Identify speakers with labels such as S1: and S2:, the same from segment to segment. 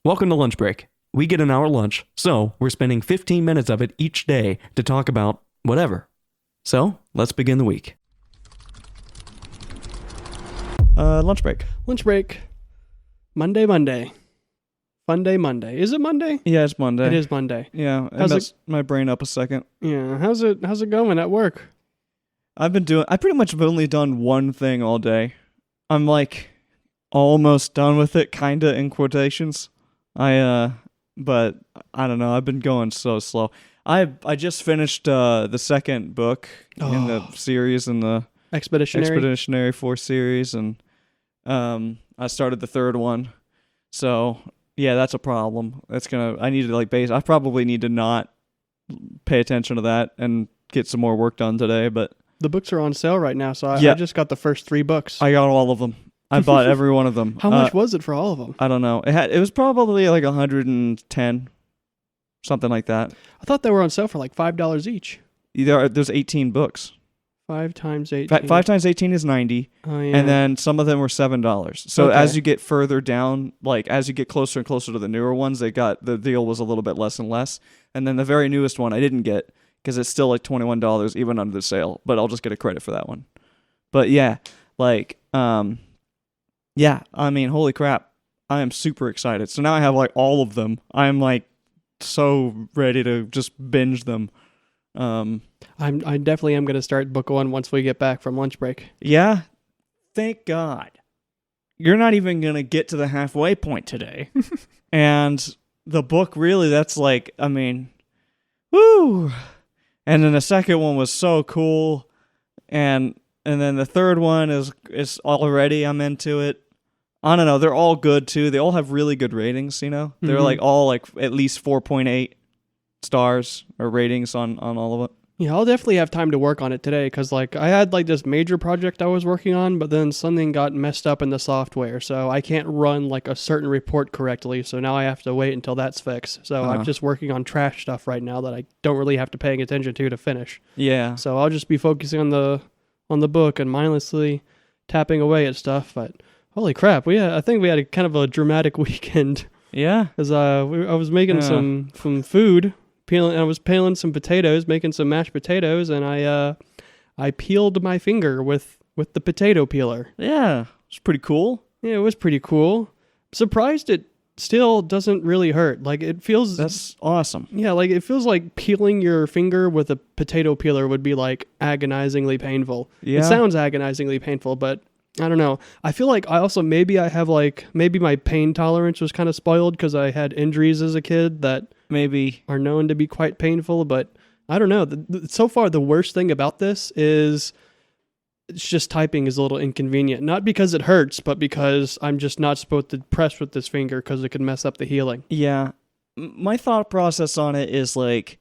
S1: Welcome to Lunch Break. We get an hour lunch, so we're spending 15 minutes of it each day to talk about whatever. So, let's begin the week.
S2: Lunch break.
S3: Lunch break. Monday. Fun day Monday. Is it Monday?
S2: Yeah, it's Monday.
S3: It is Monday.
S2: Yeah, I
S3: How's
S2: messed my brain up a second.
S3: Yeah. How's it going at work?
S2: I pretty much have only done one thing all day. I'm like almost done with it, kinda in quotations. But I don't know. I've been going so slow. I just finished the second book in the series, in the Expeditionary Force series, and I started the third one. So yeah, that's a problem. I probably need to not pay attention to that and get some more work done today. But
S3: The books are on sale right now, so I just got the first 3 books.
S2: I got all of them. I bought every one of them.
S3: How much was it for all of them?
S2: I don't know. It was probably like 110, something like that.
S3: I thought they were on sale for like $5 each.
S2: There's 18 books.
S3: 5 times 18.
S2: 5 times 18 is 90.
S3: Oh, yeah.
S2: And then some of them were $7. So
S3: Okay.
S2: as you get further down, like as you get closer and closer to the newer ones, the deal was a little bit less and less. And then the very newest one I didn't get because it's still like $21 even under the sale. But I'll just get a credit for that one. But yeah, yeah, I mean, holy crap. I am super excited. So now I have like all of them. I'm like so ready to just binge them.
S3: I definitely am going to start book 1 once we get back from lunch break.
S2: Yeah, thank God. You're not even going to get to the halfway point today. And the book really, that's like, I mean, woo. And then the second one was so cool. And then the third one is already, I'm into it. I don't know. They're all good too. They all have really good ratings, you know? They're
S3: Mhm.
S2: like all like at least 4.8 stars or ratings on all of it.
S3: Yeah, I'll definitely have time to work on it today because like I had like this major project I was working on, but then something got messed up in the software, so I can't run like a certain report correctly. So now I have to wait until that's fixed. So I'm just working on trash stuff right now that I don't really have to pay attention to finish.
S2: Yeah.
S3: So I'll just be focusing on the book and mindlessly tapping away at stuff. But holy crap, I think we had a kind of a dramatic weekend
S2: Yeah.
S3: because I was making some food. I was peeling some potatoes, making some mashed potatoes, and I peeled my finger with the potato peeler.
S2: Yeah. It's pretty cool.
S3: Yeah, it was pretty cool. Surprised it still doesn't really hurt. Like it feels.
S2: That's awesome.
S3: Yeah, like it feels like peeling your finger with a potato peeler would be like agonizingly painful.
S2: Yeah.
S3: It sounds agonizingly painful, but I don't know. I feel like maybe my pain tolerance was kind of spoiled because I had injuries as a kid that
S2: Maybe.
S3: are known to be quite painful, but I don't know. So far, the worst thing about this is it's just typing is a little inconvenient. Not because it hurts, but because I'm just not supposed to press with this finger because it could mess up the healing.
S2: Yeah. My thought process on it is like,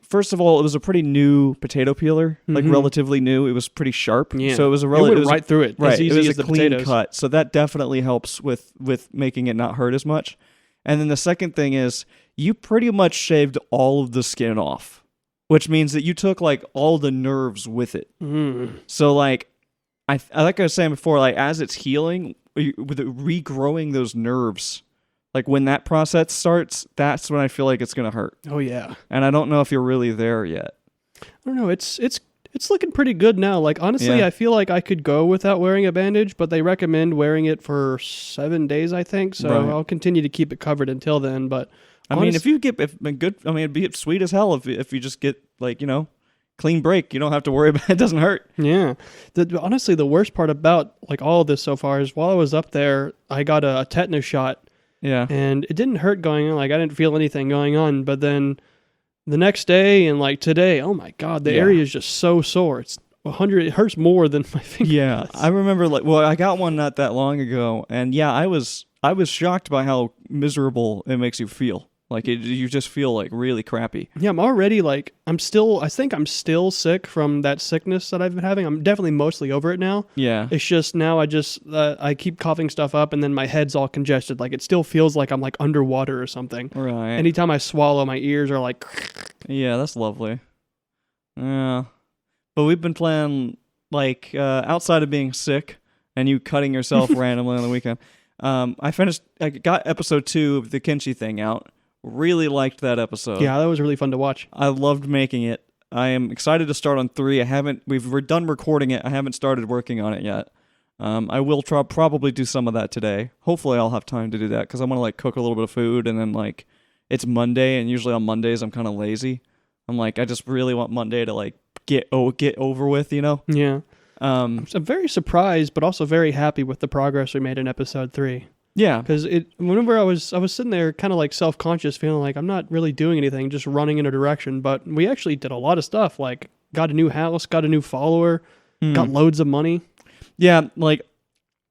S2: first of all, it was a pretty new potato peeler, like relatively new. It was pretty sharp.
S3: Yeah.
S2: So it was
S3: It went right through it.
S2: Right.
S3: As easy
S2: it was
S3: as
S2: a
S3: the
S2: clean
S3: potatoes.
S2: cut. So that definitely helps with making it not hurt as much. And then the second thing is you pretty much shaved all of the skin off, which means that you took like all the nerves with it. So like like I was saying before, like as it's healing, with it regrowing those nerves, like when that process starts, that's when I feel like it's going to hurt.
S3: Oh yeah.
S2: And I don't know if you're really there yet.
S3: I don't know. It's looking pretty good now. Like honestly,
S2: Yeah.
S3: I feel like I could go without wearing a bandage, but they recommend wearing it for 7 days, I think. So
S2: Right.
S3: I'll continue to keep it covered until then. But
S2: I mean, it'd be sweet as hell if you just get like, you know, clean break. You don't have to worry about it. It doesn't hurt.
S3: yeah, honestly, the worst part about like all of this so far is while I was up there, I got a tetanus shot,
S2: Yeah.
S3: and it didn't hurt going on. Like I didn't feel anything going on, but then the next day and like today, oh my god, the area is just so sore. It's 100. It hurts more than my finger.
S2: Yeah.
S3: does.
S2: I remember I got one not that long ago, and yeah, I was shocked by how miserable it makes you feel. Like you just feel like really crappy.
S3: Yeah, I'm already like, I think I'm still sick from that sickness that I've been having. I'm definitely mostly over it now.
S2: Yeah.
S3: It's just now I keep coughing stuff up and then my head's all congested. Like it still feels like I'm like underwater or something.
S2: Right.
S3: Anytime I swallow, my ears are like.
S2: Yeah, that's lovely. Yeah. But we've been playing, like, outside of being sick and you cutting yourself randomly on the weekend, I got episode 2 of the Kenshi thing out. Really liked that episode.
S3: Yeah, that was really fun to watch.
S2: I loved making it. I am excited to start on 3. We're done recording it. I haven't started working on it yet. I will probably do some of that today. Hopefully I'll have time to do that because I want to like cook a little bit of food, and then like it's Monday, and usually on Mondays I'm kind of lazy. I'm like, I just really want Monday to like get over with, you know?
S3: Yeah.
S2: Um,
S3: So I'm very surprised, but also very happy with the progress we made in episode 3.
S2: yeah.
S3: Because whenever I was sitting there kind of like self-conscious, feeling like I'm not really doing anything, just running in a direction, but we actually did a lot of stuff, like got a new house, got a new follower, got loads of money.
S2: Yeah, like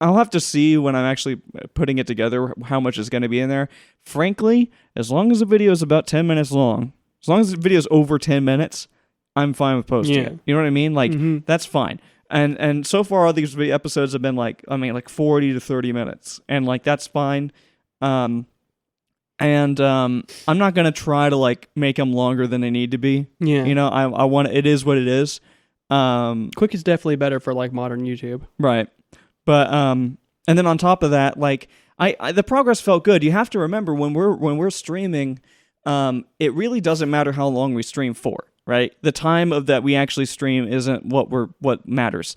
S2: I'll have to see when I'm actually putting it together how much is going to be in there. Frankly, as long as the video is about 10 minutes long, as long as the video is over 10 minutes, I'm fine with posting it. You know what I mean? Like that's fine. And so far these episodes have been like 40 to 30 minutes, and like that's fine. I'm not going to try to like make them longer than they need to be.
S3: Yeah.
S2: You know, I want it is what it is.
S3: Quick is definitely better for like modern YouTube.
S2: Right. But and then on top of that, like I the progress felt good. You have to remember when we're streaming, it really doesn't matter how long we stream for, right? The time of that we actually stream isn't what matters.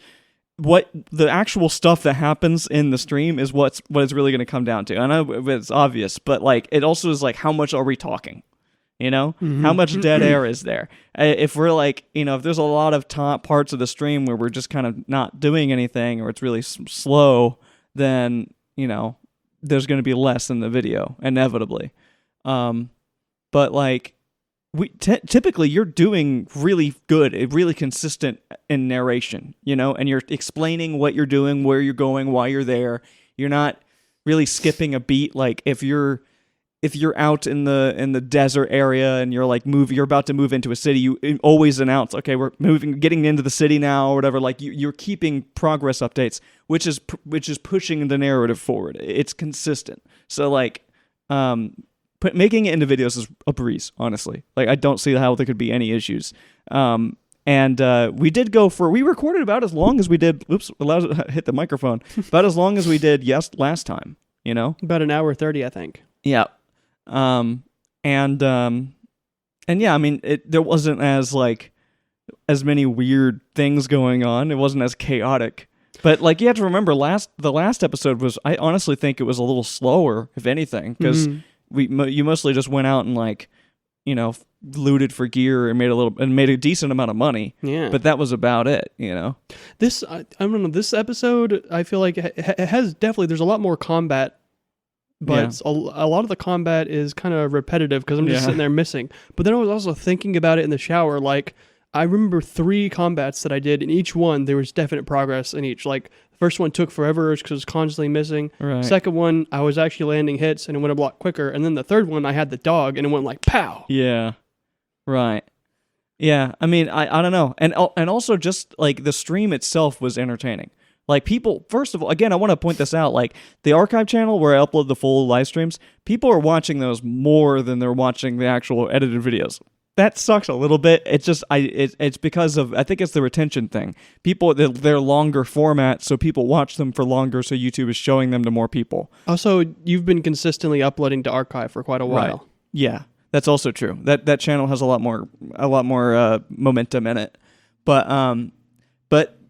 S2: What the actual stuff that happens in the stream is what it's really going to come down to. I know it's obvious, but like it also is like how much are we talking? You know, how much dead air is there? If we're like, you know, if there's a lot of parts of the stream where we're just kind of not doing anything, or it's really slow, then, you know, there's going to be less in the video, inevitably. But like, typically you're doing really good, really consistent in narration, you know, and you're explaining what you're doing, where you're going, why you're there. You're not really skipping a beat. Like if you're out in the desert area and you're about to move into a city, you always announce, okay, we're getting into the city now, or whatever. Like you're keeping progress updates, which is pushing the narrative forward. It's consistent. So like, making it into videos is a breeze, honestly. Like I don't see how there could be any issues. We recorded about as long as we did. Oops, hit the microphone. About as long as we did last time. You know,
S3: About an hour 30, I think.
S2: yeah. And yeah, I mean, there wasn't as many weird things going on. It wasn't as chaotic. But like you have to remember, the last episode was, I honestly think it was a little slower, if anything, because you mostly just went out and like, you know, looted for gear and made a decent amount of money.
S3: Yeah.
S2: But that was about it, you know.
S3: I don't know, this episode, I feel like it has definitely, there's a lot more combat. But a lot of the combat is kind of repetitive because I'm just sitting there missing. But then I was also thinking about it in the shower. Like, I remember 3 combats that I did, and each one, there was definite progress in each. Like, the first one took forever because I was constantly missing. Right. Second one, I was actually landing hits, and it went a lot quicker. And then the third one, I had the dog, and it went like, pow!
S2: Yeah. Right. Yeah, I mean, I don't know. And also just, like, the stream itself was entertaining. Like people, first of all, again, I want to point this out. Like the archive channel where I upload the full live streams, people are watching those more than they're watching the actual edited videos. That sucks a little bit. It's just it's because of, I think it's the retention thing. People, they're longer format, so people watch them for longer. So YouTube is showing them to more people.
S3: Also, you've been consistently uploading to archive for quite a while.
S2: Right. Yeah, that's also true. That channel has a lot more momentum in it. But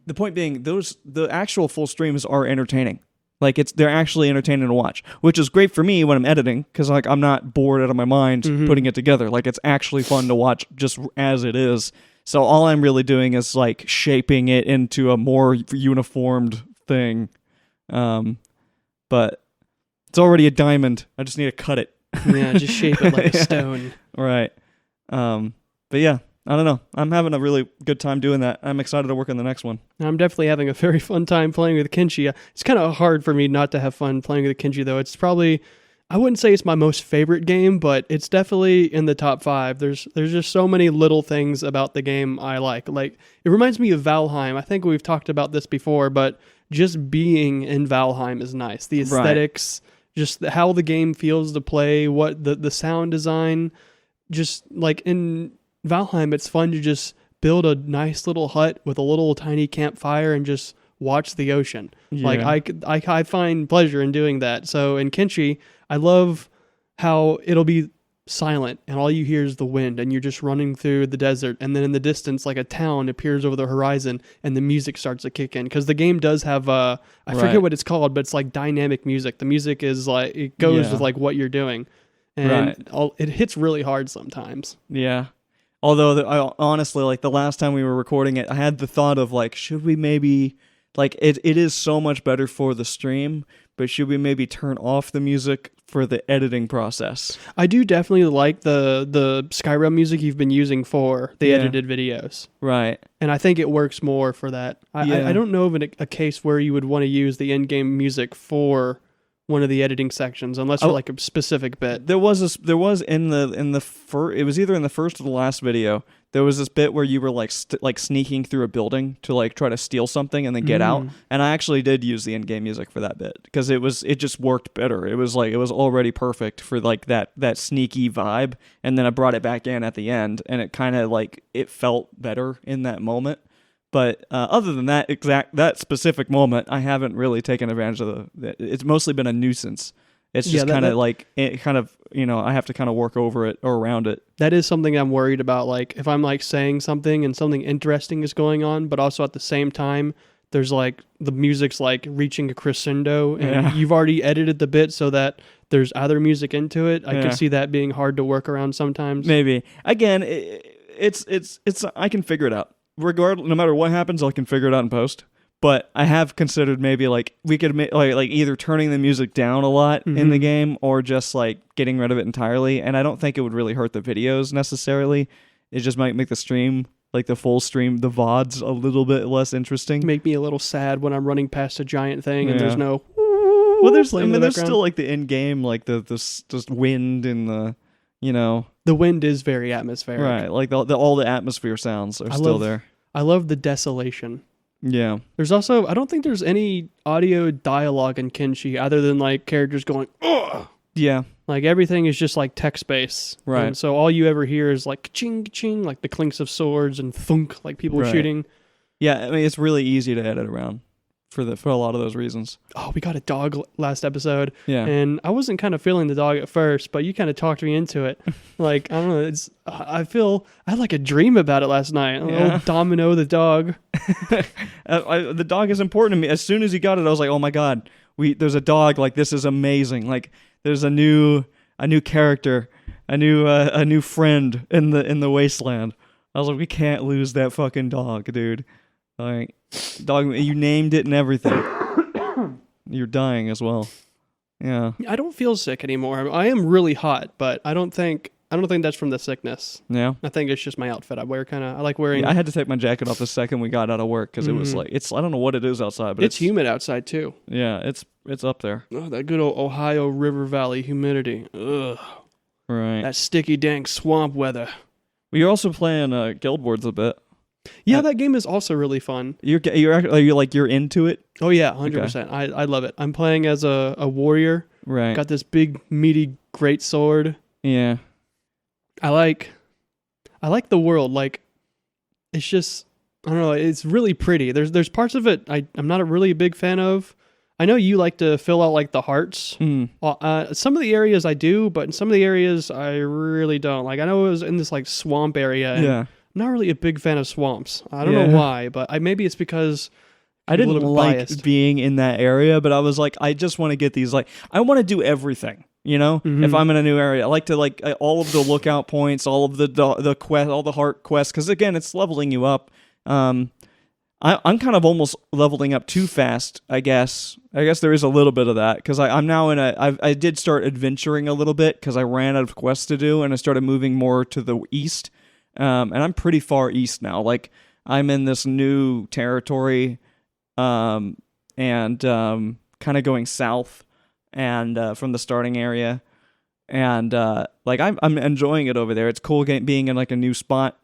S2: the point being, the actual full streams are entertaining. Like they're actually entertaining to watch, which is great for me when I'm editing because like I'm not bored out of my mind putting it together. Like it's actually fun to watch just as it is. So all I'm really doing is like shaping it into a more uniformed thing. But it's already a diamond. I just need to cut it.
S3: Yeah, just shape it like a stone. Right.
S2: But yeah. I don't know. I'm having a really good time doing that. I'm excited to work on the next one.
S3: I'm definitely having a very fun time playing with Kenshi. It's kind of hard for me not to have fun playing with Kenshi, though. It's probably, I wouldn't say it's my most favorite game, but it's definitely in the top 5. There's just so many little things about the game I like. Like, it reminds me of Valheim. I think we've talked about this before, but just being in Valheim is nice. The aesthetics, just how the game feels to play, what the sound design, just like in Valheim, it's fun to just build a nice little hut with a little tiny campfire and just watch the ocean.
S2: Yeah.
S3: Like I find pleasure in doing that. So in Kenshi, I love how it'll be silent and all you hear is the wind and you're just running through the desert, and then in the distance like a town appears over the horizon and the music starts to kick in, because the game does have I forget what it's called, but it's like dynamic music. The music is like it goes with like what you're doing, and it hits really hard sometimes.
S2: Yeah. Although I honestly, like the last time we were recording it, I had the thought of like, should we maybe, like it is so much better for the stream, but should we maybe turn off the music for the editing process?
S3: I do definitely like the Skyrim music you've been using for the edited videos.
S2: Right.
S3: And I think it works more for that. I don't know of a case where you would want to use the in-game music for one of the editing sections, unless for like a specific bit.
S2: There was in the it was either in the first or the last video. There was this bit where you were like sneaking through a building to like try to steal something and then get out. And I actually did use the in-game music for that bit because it just worked better. It was already perfect for like that sneaky vibe. And then I brought it back in at the end, and it kind of like it felt better in that moment. But other than that specific moment, I haven't really taken advantage of it's mostly been a nuisance. It's just kind of like it kind of, I have to kind of work over it or around it.
S3: That is something I'm worried about. Like if I'm like saying something and something interesting is going on, but also at the same time, there's like the music's like reaching a crescendo, and you've already edited the bit so that there's other music into it. I can see that being hard to work around sometimes.
S2: Maybe. Again, it's I can figure it out. No matter what happens, I can figure it out in post. But I have considered maybe like we could like either turning the music down a lot in the game or just like getting rid of it entirely. And I don't think it would really hurt the videos necessarily. It just might make the stream, like the full stream, the VODs, a little bit less interesting.
S3: Make me a little sad when I'm running past a giant thing and there's no.
S2: Well, there's still like the in game, like the wind and the.
S3: The wind is very atmospheric.
S2: Right, like all the atmosphere sounds are still there.
S3: I love the desolation.
S2: Yeah.
S3: There's also, I don't think there's any audio dialogue in Kenshi other than like characters going, ugh.
S2: Yeah.
S3: Like everything is just like text-based.
S2: Right.
S3: And so all you ever hear is like ka-ching, ka-ching, like the clinks of swords and thunk, like people shooting.
S2: Yeah, I mean, it's really easy to edit around for a lot of those reasons.
S3: Oh, we got a dog last episode.
S2: Yeah.
S3: And I wasn't kind of feeling the dog at first, but you kind of talked me into it. Like, I don't know, I had like a dream about it last night. Old Domino the dog.
S2: The dog is important to me. As soon as he got it, I was like, oh my God, there's a dog. Like, this is amazing. Like, there's a new character, a new friend in the wasteland. I was like, we can't lose that fucking dog, dude. Like, dog, you named it and everything. You're dying as well. Yeah.
S3: I don't feel sick anymore. I am really hot, but I don't think that's from the sickness.
S2: Yeah.
S3: I think it's just my outfit. I like wearing.
S2: Yeah, I had to take my jacket off the second we got out of work because it was like I don't know what it is outside, but
S3: it's humid outside too.
S2: Yeah, it's up there.
S3: Oh, that good old Ohio River Valley humidity. Ugh.
S2: Right.
S3: That sticky dank swamp weather.
S2: Well, you're also playing Guild Wars a bit.
S3: Yeah, that game is also really fun.
S2: You're into it?
S3: Oh yeah, 100%. I love it. I'm playing as a warrior.
S2: Right.
S3: Got this big meaty great sword.
S2: Yeah.
S3: I like the world. Like, it's just, I don't know, it's really pretty. There's parts of it I'm not really a big fan of. I know you like to fill out like the hearts. Some of the areas I do, but in some of the areas I really don't. Like, I know it was in this like swamp area. And I'm not really a big fan of swamps. I don't know why, but maybe it's because
S2: I didn't like
S3: biased.
S2: being in that area, but I was like, I just want to get these, like, I want to do everything. If I'm in a new area, I like to like all of the lookout points, all of the quest, all the heart quests, because again, it's leveling you up. I'm kind of almost leveling up too fast, I guess. I guess there is a little bit of that because I'm now I did start adventuring a little bit because I ran out of quests to do and I started moving more to the east. And I'm pretty far east now. Like, I'm in this new territory, and kind of going south, and from the starting area, and like I'm enjoying it over there. It's cool being in like a new spot.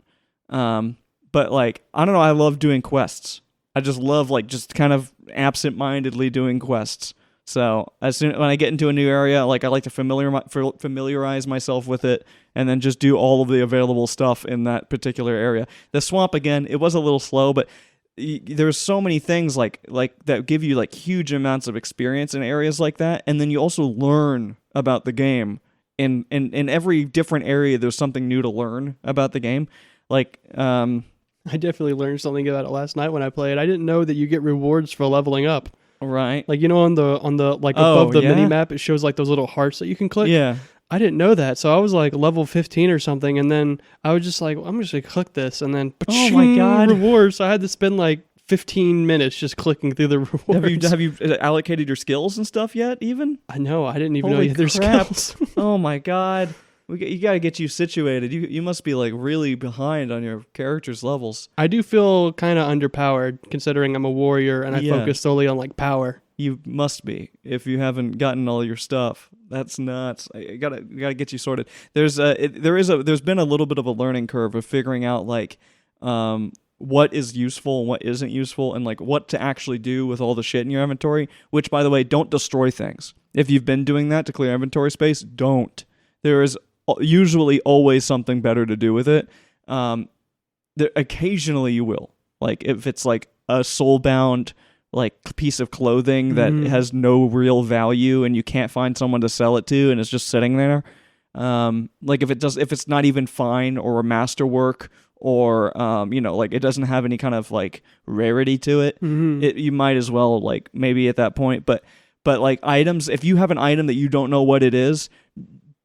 S2: But like, I don't know. I love doing quests. I just love like just kind of absent-mindedly doing quests. So when I get into a new area, like I like to familiarize myself with it, and then just do all of the available stuff in that particular area. The swamp, again, it was a little slow, but there's so many things like that give you like huge amounts of experience in areas like that, and then you also learn about the game. In every different area, there's something new to learn about the game. Like,
S3: I definitely learned something about it last night when I played. I didn't know that you get rewards for leveling up.
S2: right?
S3: Like, on the like above the
S2: yeah?
S3: mini map, it shows like those little hearts that you can click.
S2: Yeah.
S3: I didn't know that, so I was like level 15 or something, and then I was just like, I'm just gonna click this, and then
S2: Oh my God.
S3: rewards. So I had to spend like 15 minutes just clicking through the rewards.
S2: Have you allocated your skills and stuff yet? Even?
S3: I know, I didn't even know
S2: Holy
S3: you had their
S2: crap.
S3: skills.
S2: Oh my God. You got to get you situated. You must be like really behind on your character's levels.
S3: I do feel kind of underpowered considering I'm a warrior and I
S2: Yeah.
S3: focus solely on like power.
S2: You must be if you haven't gotten all your stuff. That's nuts. I gotta get you sorted. There's been a little bit of a learning curve of figuring out like what is useful and what isn't useful, and like what to actually do with all the shit in your inventory. Which, by the way, don't destroy things. If you've been doing that to clear inventory space, don't. There is usually always something better to do with it. Occasionally you will. Like if it's like a soulbound like piece of clothing that has no real value and you can't find someone to sell it to and it's just sitting there. Like if it's not even fine or a masterwork or like it doesn't have any kind of like rarity to it, you might as well like maybe at that point. But like items, if you have an item that you don't know what it is,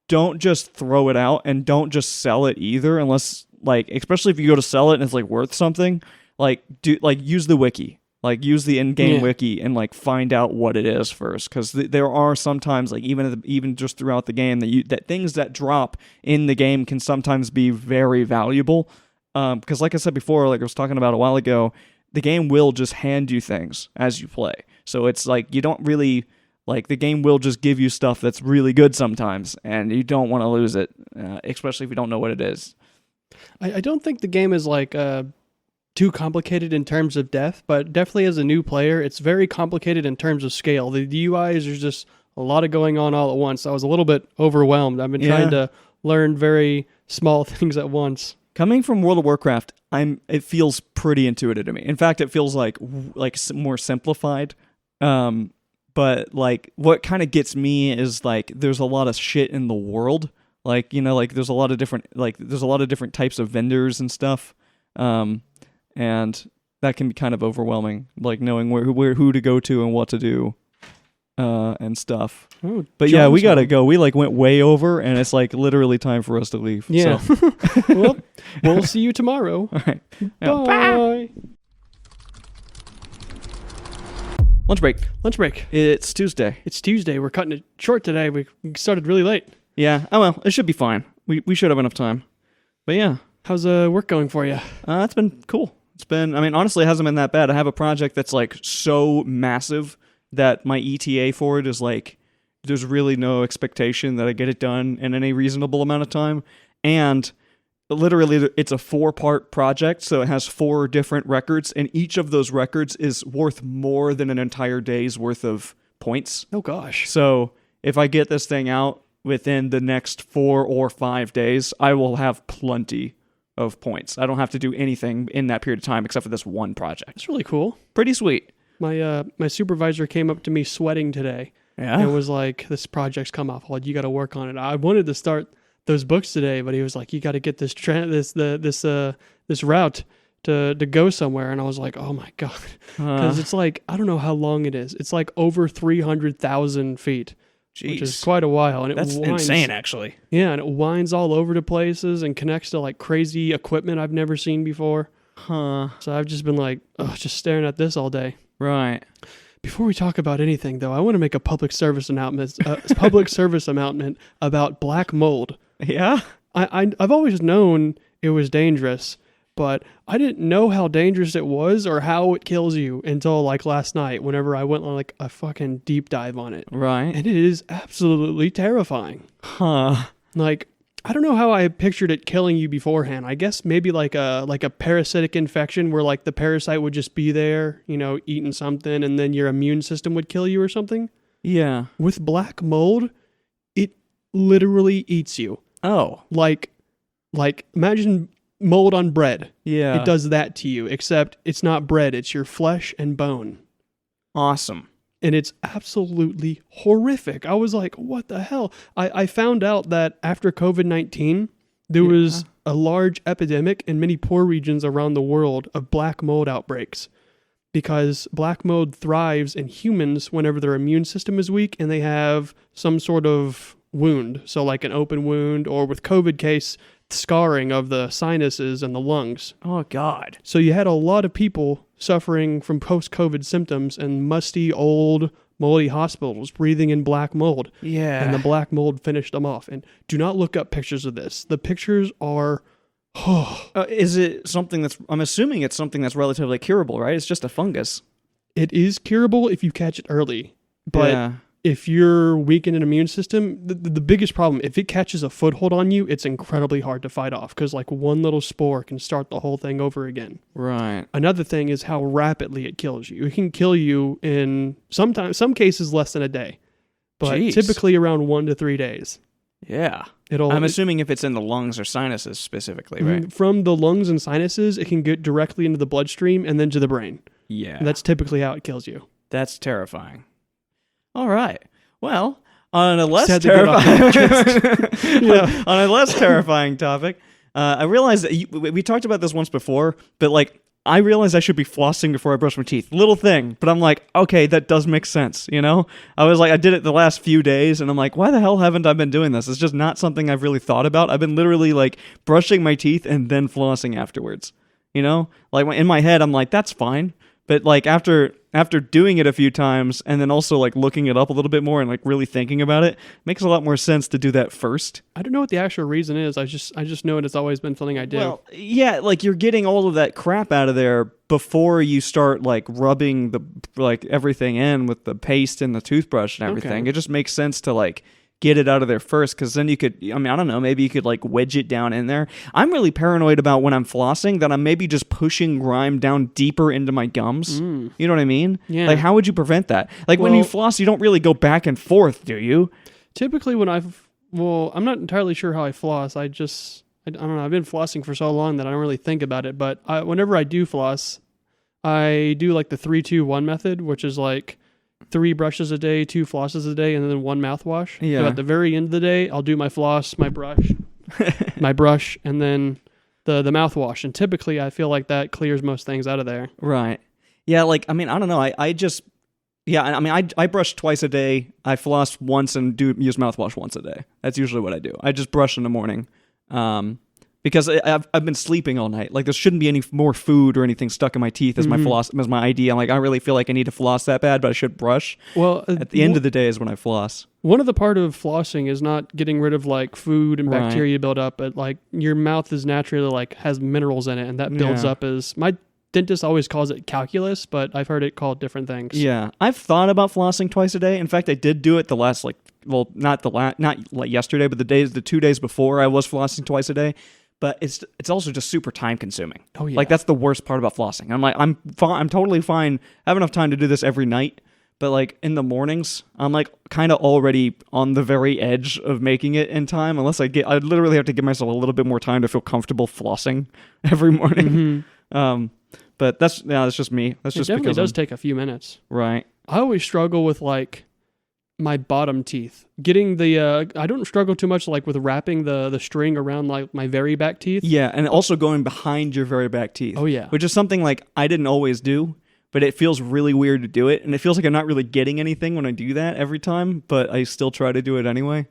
S2: don't just throw it out and don't just sell it either, unless like, especially if you go to sell it and it's like worth something, like use the wiki, like use the in-game wiki and like find out what it is first. Cause there are sometimes like even just throughout the game that things that drop in the game can sometimes be very valuable. Cause like I said before, like I was talking about a while ago, the game will just hand you things as you play. So it's like, you don't really, like the game will just give you stuff that's really good sometimes, and you don't want to lose it, especially if you don't know what it is.
S3: I don't think the game is like too complicated in terms of depth, but definitely as a new player, it's very complicated in terms of scale. The UIs, there's just a lot of going on all at once. I was a little bit overwhelmed. I've been trying to learn very small things at once.
S2: Coming from World of Warcraft, it feels pretty intuitive to me. In fact, it feels like more simplified. But like what kind of gets me is like there's a lot of shit in the world. Like, like there's a lot of different types of vendors and stuff. And that can be kind of overwhelming, like knowing who to go to and what to do and stuff.
S3: Oh,
S2: but yeah, we got to go. We like went way over and it's like literally time for us to leave.
S3: Yeah.
S2: So.
S3: Well, we'll see you tomorrow.
S2: All right.
S3: Bye.
S2: Lunch break.
S3: Lunch break.
S2: It's Tuesday.
S3: It's Tuesday. We're cutting it short today. We started really late.
S2: Yeah. Oh, well, it should be fine. We should have enough time. But yeah.
S3: How's work going for you?
S2: It's been cool. Honestly, it hasn't been that bad. I have a project that's like so massive that my ETA for it is like, there's really no expectation that I get it done in any reasonable amount of time. And literally, it's a 4-part project, so it has 4 different records, and each of those records is worth more than an entire day's worth of points.
S3: Oh, gosh.
S2: So if I get this thing out within the next 4 or 5 days, I will have plenty of points. I don't have to do anything in that period of time except for this one project.
S3: That's really cool.
S2: Pretty sweet.
S3: My supervisor came up to me sweating today.
S2: Yeah.
S3: And was like, this project's come off. Well, you got to work on it. I wanted to start those books today, but he was like, you got to get this route to go somewhere. And I was like, oh my God. Because it's like, I don't know how long it is. It's like over 300,000 feet.
S2: Jeez.
S3: Which is quite a while. And
S2: That's insane, actually.
S3: Yeah, and it winds all over to places and connects to like crazy equipment I've never seen before.
S2: Huh.
S3: So I've just been like, just staring at this all day.
S2: Right.
S3: Before we talk about anything, though, I want to make a public service announcement about black mold.
S2: Yeah?
S3: I've always known it was dangerous, but I didn't know how dangerous it was or how it kills you until like last night whenever I went on like a fucking deep dive on it.
S2: Right.
S3: And it is absolutely terrifying.
S2: Huh.
S3: Like, I don't know how I pictured it killing you beforehand. I guess maybe like a parasitic infection where like the parasite would just be there, eating something, and then your immune system would kill you or something.
S2: Yeah.
S3: With black mold, it literally eats you.
S2: Oh.
S3: Like imagine mold on bread.
S2: Yeah.
S3: It does that to you, except it's not bread, it's your flesh and bone.
S2: Awesome.
S3: And it's absolutely horrific. I was like, what the hell? I found out that after COVID-19, there was a large epidemic in many poor regions around the world of black mold outbreaks, because black mold thrives in humans whenever their immune system is weak and they have some sort of wound. So like an open wound, or with COVID case, scarring of the sinuses and the lungs.
S2: Oh, God.
S3: So you had a lot of people suffering from post-COVID symptoms in musty, old, moldy hospitals breathing in black mold.
S2: Yeah.
S3: And the black mold finished them off. And do not look up pictures of this. The pictures are...
S2: Is it something that's... I'm assuming it's something that's relatively curable, right? It's just a fungus.
S3: It is curable if you catch it early. But
S2: Yeah.
S3: if you're weak in an immune system, the biggest problem, if it catches a foothold on you, it's incredibly hard to fight off, because like one little spore can start the whole thing over again.
S2: Right.
S3: Another thing is how rapidly it kills you. It can kill you in some cases less than a day, but
S2: Jeez.
S3: typically around 1 to 3 days.
S2: Yeah.
S3: I'm
S2: I'm assuming if it's in the lungs or sinuses specifically, right?
S3: From the lungs and sinuses, it can get directly into the bloodstream and then to the brain.
S2: Yeah.
S3: And that's typically how it kills you.
S2: That's terrifying. All right. Well, on a less
S3: Sad to get off
S2: terrifying,
S3: Yeah.
S2: on a less terrifying topic, I realized that we talked about this once before, but like I realized I should be flossing before I brush my teeth. Little thing, but I'm like, okay, that does make sense. You know, I did it the last few days, and I'm like, why the hell haven't I been doing this? It's just not something I've really thought about. I've been literally like brushing my teeth and then flossing afterwards. You know, like in my head, I'm like, that's fine. But like after doing it a few times and then also like looking it up a little bit more and like really thinking about it, makes a lot more sense to do that first.
S3: I don't know what the actual reason is. I just know it's always been something I do.
S2: Well, yeah, like you're getting all of that crap out of there before you start like rubbing the like everything in with the paste and the toothbrush and everything.
S3: Okay.
S2: It just makes sense to like get it out of there first, because then you could, I mean, I don't know, maybe you could like wedge it down in there. I'm really paranoid about when I'm flossing that I'm maybe just pushing grime down deeper into my gums. You know what I mean?
S3: Yeah.
S2: Like, how would you prevent that? Like, when you floss, you don't really go back and forth, do you?
S3: Typically when I'm not entirely sure how I floss. I don't know. I've been flossing for so long that I don't really think about it. But whenever I do floss, I do like the 3-2-1 method, which is like 3 brushes a day, 2 flosses a day, and then 1 mouthwash.
S2: Yeah.
S3: So at the very end of the day, I'll do my floss, my brush, and then the mouthwash. And typically, I feel like that clears most things out of there.
S2: Right. Yeah, like, I mean, I don't know. I brush twice a day. I floss once and use mouthwash once a day. That's usually what I do. I just brush in the morning. Because I've been sleeping all night. Like, there shouldn't be any more food or anything stuck in my teeth as my idea. I'm like, I really feel like I need to floss that bad, but I should brush.
S3: Well,
S2: at the end of the day is when I floss.
S3: One of the part of flossing is not getting rid of like food and bacteria build up, but like your mouth is naturally like has minerals in it, and that builds up as my dentist always calls it calculus, but I've heard it called different things.
S2: Yeah, I've thought about flossing twice a day. In fact, I did do it the last not like yesterday, but the 2 days before I was flossing twice a day. But it's also just super time consuming.
S3: Oh yeah,
S2: like that's the worst part about flossing. I'm like I'm totally fine. I have enough time to do this every night, but like in the mornings, I'm like kind of already on the very edge of making it in time. Unless I literally have to give myself a little bit more time to feel comfortable flossing every morning. But that's just me. That's just
S3: definitely
S2: because
S3: does take a few minutes.
S2: Right.
S3: I always struggle with like my bottom teeth. Getting the I don't struggle too much like with wrapping the string around like my very back teeth.
S2: Yeah, and also going behind your very back teeth.
S3: Oh yeah.
S2: Which is something like I didn't always do, but it feels really weird to do it, and it feels like I'm not really getting anything when I do that every time, but I still try to do it anyway.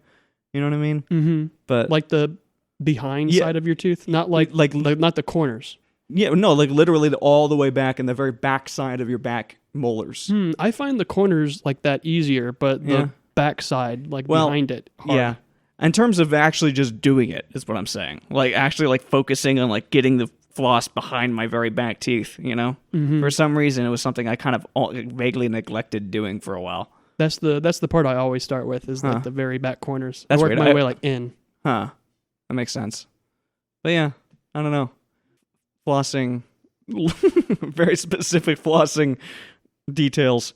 S2: You know what I mean?
S3: Mm-hmm.
S2: But
S3: like the behind side of your tooth, not like not the corners.
S2: Yeah, no, like literally all the way back in the very back side of your back molars.
S3: I find the corners like that easier, but the back side, like behind it, hard.
S2: Yeah. In terms of actually just doing it, is what I'm saying. Like actually like focusing on like getting the floss behind my very back teeth, you know? Mm-hmm. For some reason, it was something I kind of vaguely neglected doing for a while.
S3: That's the part I always start with is like the very back corners.
S2: That's
S3: I work
S2: weird.
S3: my way like in.
S2: Huh. That makes sense. But yeah, I don't know. Flossing, very specific flossing details.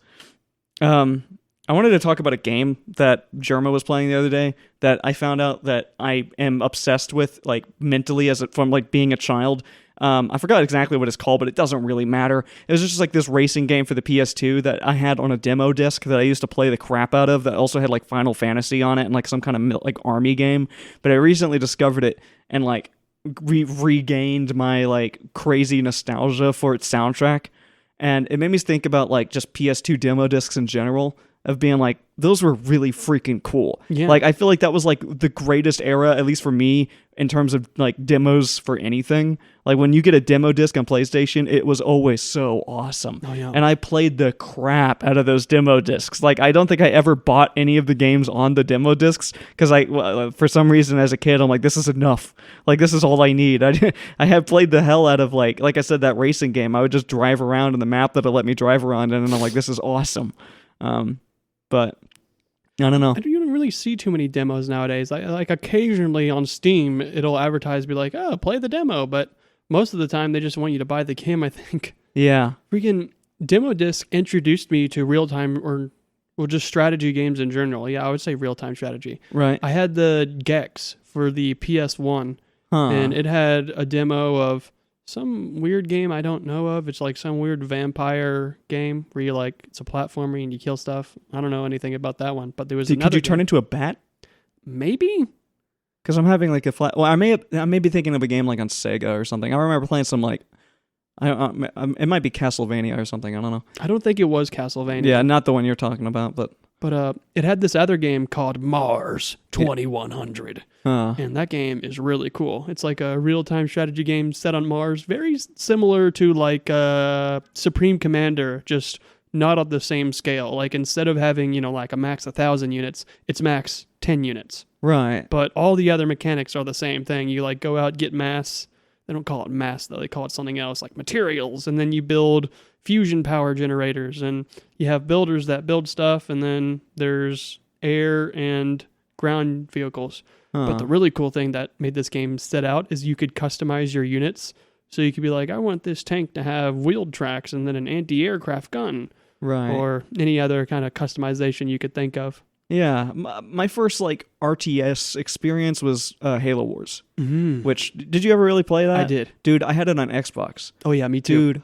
S2: I wanted to talk about a game that Jerma was playing the other day that I found out that I am obsessed with, like, mentally from like being a child. I forgot exactly what it's called, but it doesn't really matter. It was just like this racing game for the PS2 that I had on a demo disc that I used to play the crap out of, that also had like Final Fantasy on it and like some kind of like army game. But I recently discovered it and like regained my like crazy nostalgia for its soundtrack. And it made me think about like just PS2 demo discs in general, of being like, those were really freaking cool.
S3: Yeah.
S2: Like, I feel like that was like the greatest era, at least for me, in terms of like demos for anything. Like, when you get a demo disc on PlayStation, it was always so awesome.
S3: Oh, yeah.
S2: And I played the crap out of those demo discs. Like, I don't think I ever bought any of the games on the demo discs because for some reason as a kid, I'm like, this is enough. Like, this is all I need. I have played the hell out of like I said, that racing game. I would just drive around in the map that'll let me drive around, and then I'm like, this is awesome. But I don't know.
S3: You don't really see too many demos nowadays. Like occasionally on Steam, it'll advertise, be like, "Oh, play the demo," but most of the time they just want you to buy the game. I think.
S2: Yeah.
S3: Freaking demo disc introduced me to real time or just strategy games in general. Yeah, I would say real time strategy.
S2: Right.
S3: I had the Gex for the PS1,
S2: Huh.
S3: and it had a demo of some weird game I don't know of. It's like some weird vampire game where you like, it's a platformer and you kill stuff. I don't know anything about that one, but there was another
S2: Could you turn
S3: game.
S2: into a bat?
S3: Maybe?
S2: Because I'm having like a flat. Well, I may be thinking of a game like on Sega or something. I remember playing some like, it might be Castlevania or something. I don't know.
S3: I don't think it was Castlevania.
S2: Yeah, not the one you're talking about, but
S3: it had this other game called Mars 2100. And that game is really cool. It's like a real-time strategy game set on Mars, very similar to like Supreme Commander, just not on the same scale. Like instead of having, like a max 1,000 units, it's max 10 units.
S2: right.
S3: But all the other mechanics are the same thing. You like go out, get mass. They don't call it mass though. They call it something else, like materials. And then you build fusion power generators, and you have builders that build stuff. And then there's air and ground vehicles. But the really cool thing that made this game set out is you could customize your units. So you could be like, I want this tank to have wheeled tracks and then an anti-aircraft gun.
S2: Right.
S3: Or any other kind of customization you could think of.
S2: Yeah. My first like RTS experience was Halo Wars.
S3: Mm-hmm.
S2: Which, did you ever really play that?
S3: I did.
S2: Dude, I had it on Xbox.
S3: Oh yeah, me too.
S2: Dude,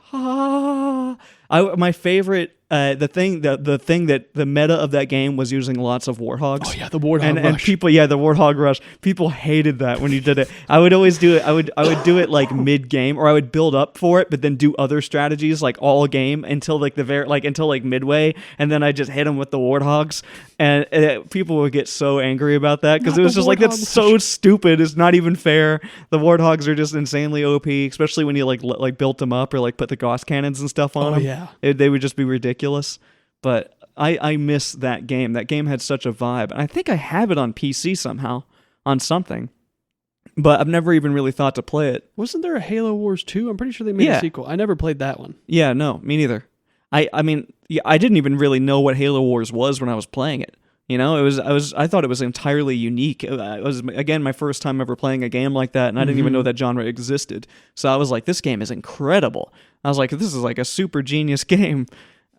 S2: my favorite, the thing that the meta of that game was using lots of warthogs.
S3: Oh yeah, the Warthog
S2: and
S3: Rush.
S2: people, the Warthog Rush. People hated that when you did it. I would always do it. I would do it like mid game, or I would build up for it, but then do other strategies like all game until like until midway, and then I just hit them with the Warthogs, and people would get so angry about that because it was just like, that's so stupid. It's not even fair. The Warthogs are just insanely OP, especially when you like built them up or like put the Gauss cannons and stuff on them.
S3: Yeah.
S2: They would just be ridiculous. But I miss that game. That game had such a vibe. And I think I have it on PC somehow, on something. But I've never even really thought to play it.
S3: Wasn't there a Halo Wars 2? I'm pretty sure they made a sequel. I never played that one.
S2: Yeah, no, me neither. I mean, I didn't even really know what Halo Wars was when I was playing it. I thought it was entirely unique. It was, again, my first time ever playing a game like that, and I didn't even know that genre existed. So I was like, this game is incredible. I was like, this is like a super genius game.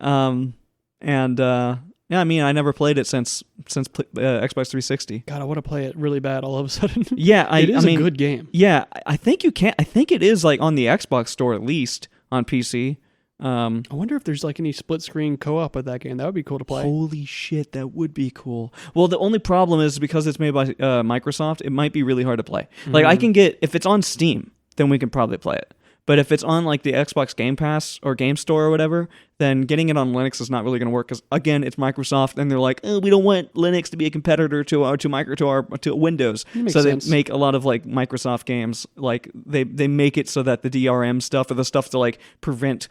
S2: I mean, I never played it since Xbox 360.
S3: God, I want to play it really bad all of a sudden.
S2: Yeah,
S3: it is a good game.
S2: Yeah, I think you can. I think it is like on the Xbox store at least on PC.
S3: I wonder if there's like any split screen co-op with that game. That would be cool to play.
S2: Holy shit, that would be cool. Well, the only problem is because it's made by Microsoft, it might be really hard to play. Like I can get, if it's on Steam, then we can probably play it. But if it's on like the Xbox Game Pass or Game Store or whatever, then getting it on Linux is not really going to work because again, it's Microsoft, and they're like, we don't want Linux to be a competitor to Windows. So they make a lot of like Microsoft games, like they make it so that the DRM stuff or the stuff to like prevent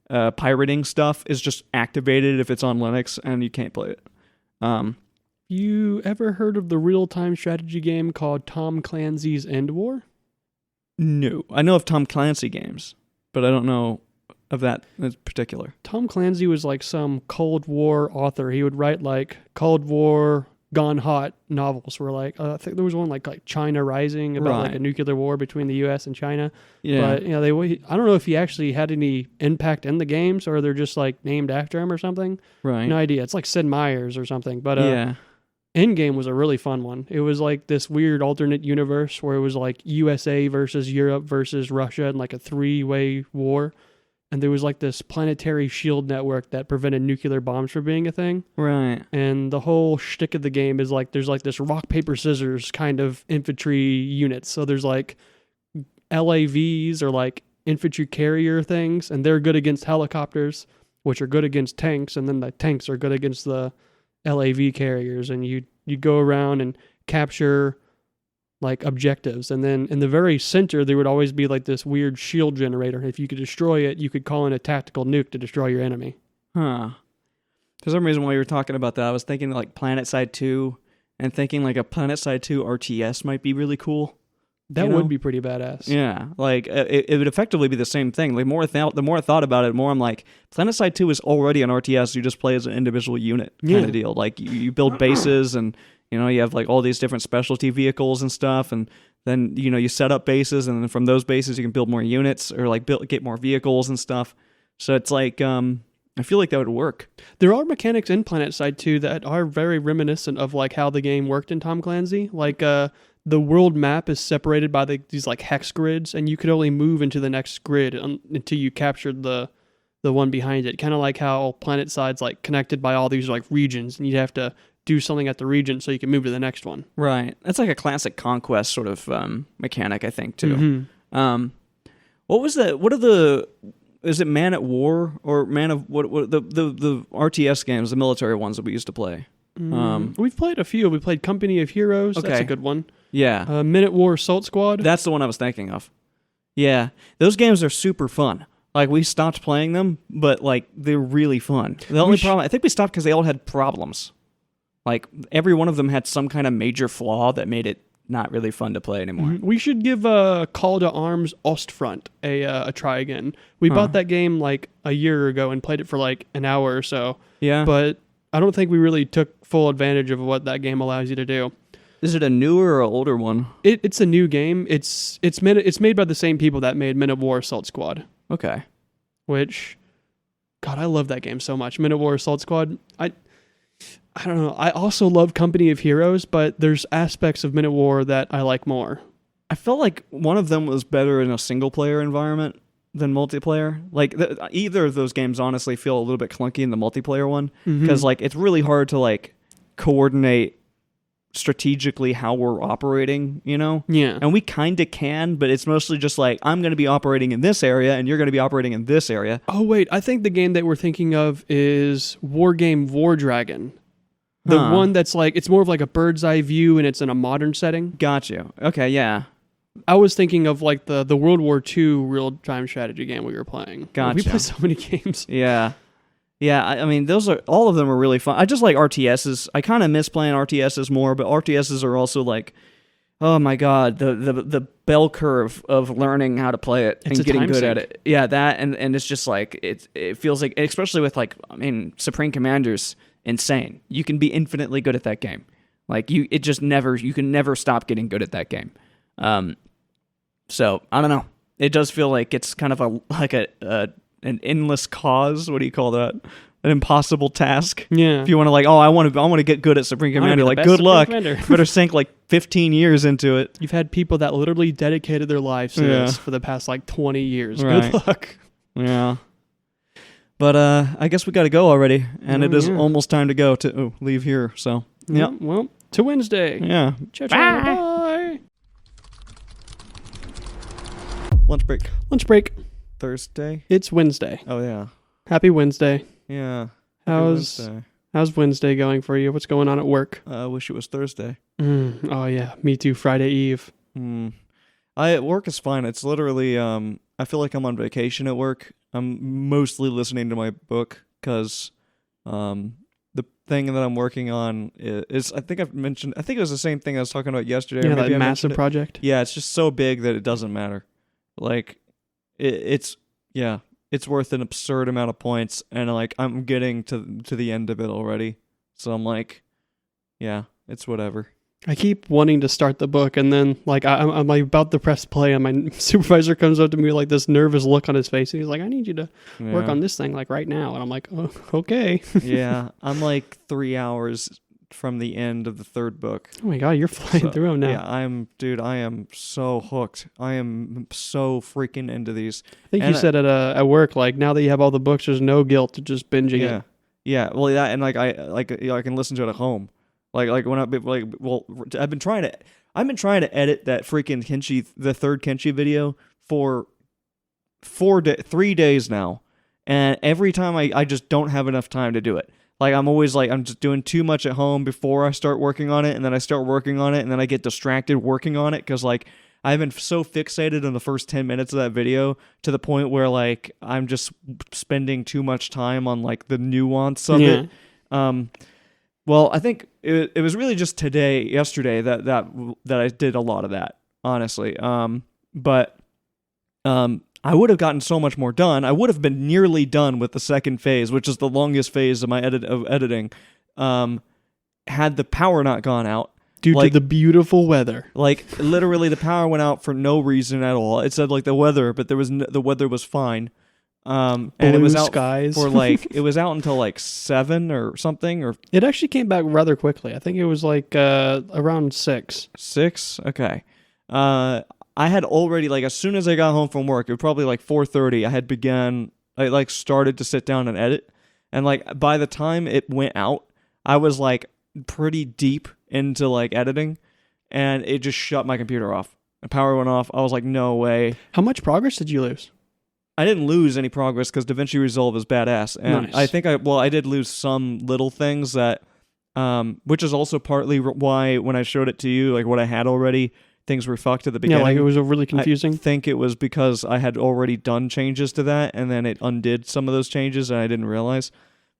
S2: pirating stuff is just activated if it's on Linux, and you can't play it.
S3: You ever heard of the real-time strategy game called Tom Clancy's End War?
S2: No. I know of Tom Clancy games, but I don't know of that in particular.
S3: Tom Clancy was like some Cold War author. He would write like Cold War gone hot novels were like, I think there was one like China Rising about like
S2: Right.
S3: a nuclear war between the U.S. and China.
S2: Yeah.
S3: But I don't know if he actually had any impact in the games or they're just like named after him or something.
S2: right.
S3: No idea. It's like Sid Meier's or something. But
S2: yeah.
S3: Endgame was a really fun one. It was like this weird alternate universe where it was like USA versus Europe versus Russia in like a 3-way war. And there was like this planetary shield network that prevented nuclear bombs from being a thing.
S2: Right.
S3: And the whole shtick of the game is like there's like this rock, paper, scissors kind of infantry units. So there's like LAVs or like infantry carrier things, and they're good against helicopters, which are good against tanks, and then the tanks are good against the LAV carriers, and you go around and capture like objectives, and then in the very center there would always be like this weird shield generator. If you could destroy it, you could call in a tactical nuke to destroy your enemy.
S2: Huh. For some reason, while you were talking about that, I was thinking like PlanetSide 2 and thinking like a PlanetSide 2 RTS might be really cool.
S3: That
S2: You know?
S3: would be pretty badass.
S2: Yeah, like it would effectively be the same thing. Like the more I thought about it, the more I'm like, PlanetSide 2 is already an RTS. You just play as an individual unit kind
S3: Yeah.
S2: of deal. Like you build bases, and you have like all these different specialty vehicles and stuff, and then you set up bases, and then from those bases you can build more units or like get more vehicles and stuff. So it's like I feel like that would work.
S3: There are mechanics in PlanetSide 2 that are very reminiscent of like how the game worked in Tom Clancy. Like the world map is separated by these like hex grids, and you could only move into the next grid until you captured the one behind it. Kind of like how PlanetSide's like connected by all these like regions, and you'd have to do something at the region so you can move to the next one.
S2: Right. That's like a classic conquest sort of mechanic, I think, too.
S3: Mhm.
S2: What was that? What are the? Is it Man at War or Man of what the RTS games, the military ones that we used to play?
S3: We've played a few. We played Company of Heroes. That's
S2: Okay.
S3: a good one.
S2: Yeah,
S3: Minute War Assault Squad.
S2: that's the one I was thinking of. Yeah, those games are super fun. Like we stopped playing them, but like they're really fun. The only problem, I think we stopped because they all had problems. Like every one of them had some kind of major flaw that made it not really fun to play anymore.
S3: We should give Call to Arms Ostfront a try again. We bought that game like a year ago and played it for like an hour or so,
S2: Yeah,
S3: but I don't think we really took full advantage of what that game allows you to do.
S2: is it a newer or older one?
S3: It's a new game. It's made by the same people that made Minute War Assault Squad,
S2: Okay.
S3: which, God, I love that game so much. Minute War Assault Squad. I don't know. I also love Company of Heroes, but there's aspects of Minute War that I like more.
S2: I felt like one of them was better in a single player environment than multiplayer. Like either of those games honestly feel a little bit clunky in the multiplayer one because like it's really hard to like coordinate strategically how we're operating,
S3: Yeah.
S2: And we kind of can, but it's mostly just like I'm going to be operating in this area and you're going to be operating in this area.
S3: Oh wait, I think the game that we're thinking of is Wargame War Dragon. The one that's like it's more of like a bird's eye view and it's in a modern setting.
S2: Got you. Okay, yeah.
S3: I was thinking of like the World War II real-time strategy game we were playing.
S2: Gotcha.
S3: We play so many games.
S2: Yeah. Yeah, I mean, all of them are really fun. I just like RTSs. I kind of miss playing RTSs more, but RTSs are also like, oh my God, the bell curve of learning how to play it
S3: It's
S2: and
S3: a
S2: getting
S3: time
S2: good at
S3: sink.
S2: it. Yeah, that, and it's just like, it feels like, especially with like, Supreme Commander's insane. You can be infinitely good at that game. Like, you can never stop getting good at that game. So, I don't know. It does feel like it's kind of an endless cause. What do you call that? An impossible task.
S3: Yeah.
S2: If you want to like, I want to get good at Supreme Commander, like good luck. Better sink like 15 years into it.
S3: You've had people that literally dedicated their lives to
S2: Yeah.
S3: this for the past like 20 years.
S2: Right.
S3: Good luck.
S2: Yeah. But I guess we got to go already, and it is
S3: yeah.
S2: almost time to go to leave here. So yeah,
S3: Well, to Wednesday.
S2: yeah.
S3: Ciao, ciao. Bye.
S2: Lunch break
S3: Lunch break.
S2: Thursday.
S3: It's Wednesday.
S2: Oh yeah,
S3: Happy Wednesday.
S2: yeah.
S3: How's
S2: Wednesday.
S3: how's Wednesday going for you? What's going on at work?
S2: I wish it was Thursday.
S3: Oh yeah, me too. Friday Eve.
S2: Work is fine. It's literally I feel like I'm on vacation at work. I'm mostly listening to my book because the thing that I'm working on is I think it was the same thing I was talking about yesterday.
S3: Yeah,
S2: or maybe
S3: that
S2: I
S3: massive
S2: mentioned it.
S3: project.
S2: Yeah, it's just so big that it doesn't matter. Like it's worth an absurd amount of points, and like I'm getting to the end of it already. So I'm like, yeah, it's whatever.
S3: I keep wanting to start the book, and then like I'm like about to press play, and my supervisor comes up to me with like this nervous look on his face, and he's like, "I need you to work on this thing like right now," and I'm like, "Oh, okay."
S2: Yeah, I'm like 3 hours from the end of the third book.
S3: Oh my god, you're flying through them now.
S2: Yeah, I am so hooked. I am so freaking into these.
S3: I think you said at work, like now that you have all the books, there's no guilt to just binging it.
S2: Yeah. Well, that and like I can listen to it at home. Like when I've been trying to edit that freaking Kenshi, the third Kenshi video for 3 days now, and every time I just don't have enough time to do it. Like I'm always like I'm just doing too much at home before I start working on it, and then I start working on it, and then I get distracted working on it because like I've been so fixated on the first 10 minutes of that video to the point where like I'm just spending too much time on like the nuance of it. Well, I think it was really just yesterday that I did a lot of that, honestly. But I would have gotten so much more done. I would have been nearly done with the second phase, which is the longest phase of my editing, had the power not gone out.
S3: Due to the beautiful weather.
S2: Like, literally, the power went out for no reason at all. It said, like, the weather, but the weather was fine. And it was out
S3: skies.
S2: for, like, it was out until, like, 7 or something, or...
S3: It actually came back rather quickly. I think it was, like, around 6.
S2: 6? Okay. I had already, like, as soon as I got home from work, it was probably, like, 4:30, I started to sit down and edit. And, like, by the time it went out, I was, like, pretty deep into, like, editing, and it just shut my computer off. The power went off. I was like, no way.
S3: How much progress did you lose?
S2: I didn't lose any progress because DaVinci Resolve is badass. And
S3: nice.
S2: I think I did lose some little things that, which is also partly why when I showed it to you, like what I had already, things were fucked at the beginning.
S3: Yeah, like it was really confusing.
S2: I think it was because I had already done changes to that, and then it undid some of those changes, and I didn't realize.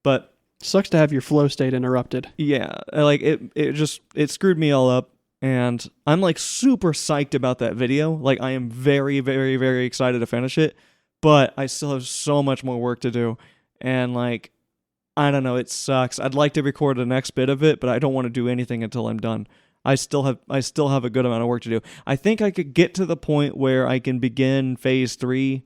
S2: But
S3: sucks to have your flow state interrupted.
S2: Yeah, like it screwed me all up, and I'm like super psyched about that video. Like I am very, very, very excited to finish it, but I still have so much more work to do, and like I don't know, it sucks. I'd like to record the next bit of it, but I don't want to do anything until I'm done. I still have a good amount of work to do. I think I could get to the point where I can begin phase 3.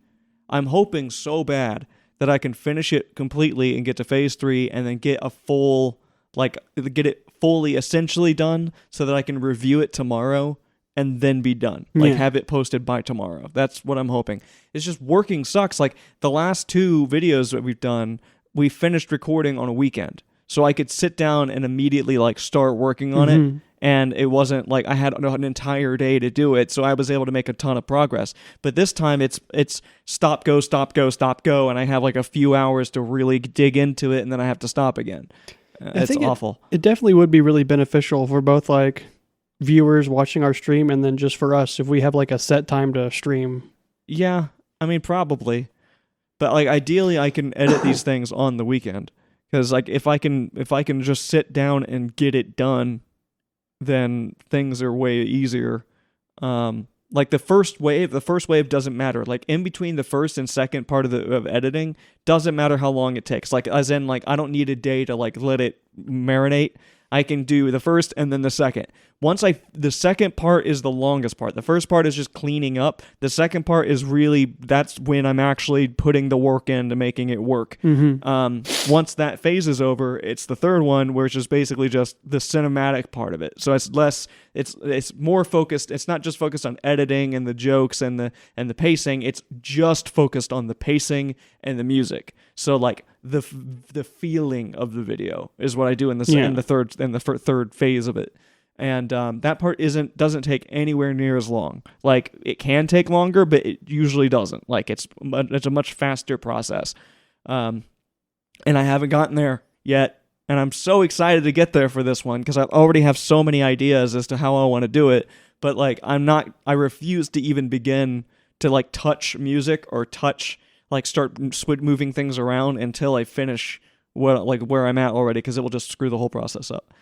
S2: I'm hoping so bad that I can finish it completely and get to phase 3 and then get get it fully essentially done so that I can review it tomorrow and then be done. Like have it posted by tomorrow. That's what I'm hoping. It's just working sucks. Like the last 2 videos that we've done, we finished recording on a weekend. So I could sit down and immediately like start working on it. And it wasn't like I had an entire day to do it, so I was able to make a ton of progress. But this time it's stop, go, stop, go, stop, go, and I have like a few hours to really dig into it, and then I have to stop again. It's awful.
S3: It definitely would be really beneficial for both like viewers watching our stream and then just for us if we have like a set time to stream.
S2: Yeah, I mean probably. But like ideally I can edit these things on the weekend. Because like if I can just sit down and get it done, then things are way easier. Like the first wave doesn't matter. Like in between the first and second part of editing, doesn't matter how long it takes. Like as in like I don't need a day to like let it marinate. I can do the first and then the second. The second part is the longest part. The first part is just cleaning up. The second part is that's when I'm actually putting the work into making it work. Once that phase is over, it's the third one, which is basically just the cinematic part of it. So it's more focused. It's not just focused on editing and the jokes and the pacing. It's just focused on the pacing and the music. So like the feeling of the video is what I do in the third phase of it. And that part doesn't take anywhere near as long. Like it can take longer, but it usually doesn't. Like it's a much faster process. And I haven't gotten there yet, and I'm so excited to get there for this one because I already have so many ideas as to how I want to do it. But like I refuse to even begin to like touch music or start moving things around until I finish where I'm at already, because it will just screw the whole process up.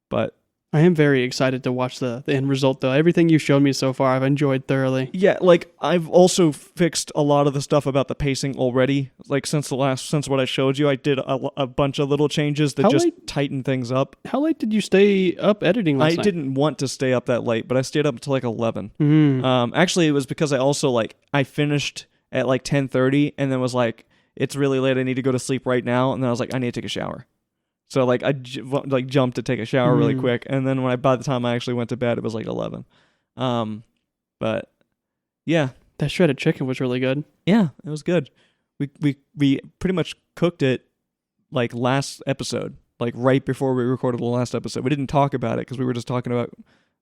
S2: But
S3: I am very excited to watch the end result, though. Everything you've shown me so far, I've enjoyed thoroughly.
S2: Yeah, like I've also fixed a lot of the stuff about the pacing already. Like since what I showed you, I did a bunch of little changes that
S3: How
S2: just
S3: late-
S2: tighten things up.
S3: How late did you stay up editing last
S2: I
S3: night?
S2: didn't want to stay up that late, but I stayed up until like 11.
S3: Mm.
S2: Actually, it was because I also I finished at like 10:30, and then was like, it's really late. I need to go to sleep right now, and then I was like, I need to take a shower. So like I jumped to take a shower really quick, and then by the time I actually went to bed, it was like 11. But yeah,
S3: That shredded chicken was really good.
S2: yeah, it was good. We pretty much cooked it like last episode, like right before we recorded the last episode. We didn't talk about it because we were just talking about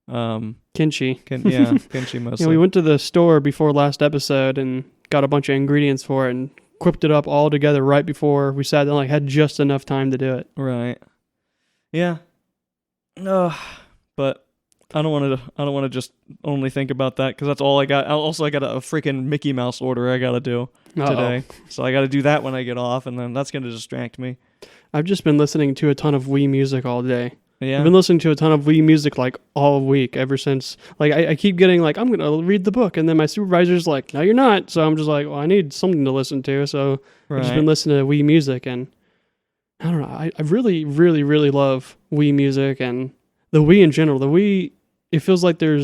S3: Kenshi.
S2: Kenshi mostly.
S3: Yeah, we went to the store before last episode and got a bunch of ingredients for it and whipped it up all together right before we sat down. Like had just enough time to do it.
S2: Right. Yeah. But I don't want to just only think about that because that's all I got. I got a freaking Mickey Mouse order I got to do today. So I got to do that when I get off, and then that's going to distract me.
S3: I've just been listening to a ton of Wii music all day.
S2: Yeah.
S3: I've been listening to a ton of Wii music like all week ever since. Like I keep getting like I'm gonna read the book, and then my supervisor's like, no, you're not. So I'm just like, well, I need something to listen to. So I've just been listening to Wii music, and I don't know. I really, really, really love Wii music and the Wii in general. The Wii, it feels like I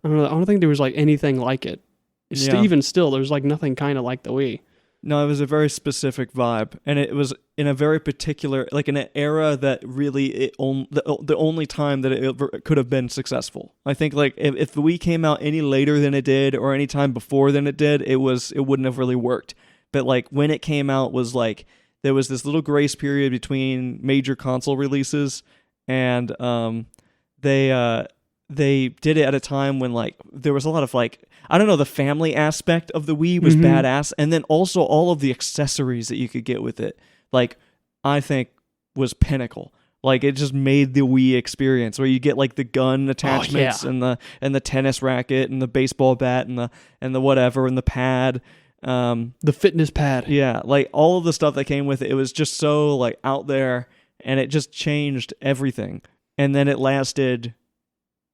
S3: don't think there was like anything like it.
S2: Yeah.
S3: Even still, there's like nothing kind of like the Wii.
S2: No, it was a very specific vibe, and it was in a very particular, like in an era that really the only time that it could have been successful. I think like if the Wii came out any later than it did or any time before than it did, it wouldn't have really worked. But like when it came out was like there was this little grace period between major console releases, and they did it at a time when like there was a lot of like, I don't know, the family aspect of the Wii was badass, and then also all of the accessories that you could get with it, like I think was pinnacle. Like it just made the Wii experience where you get like the gun attachments and the tennis racket and the baseball bat and the whatever and the pad,
S3: the fitness pad.
S2: Yeah, like all of the stuff that came with it. It was just so like out there, and it just changed everything. And then it lasted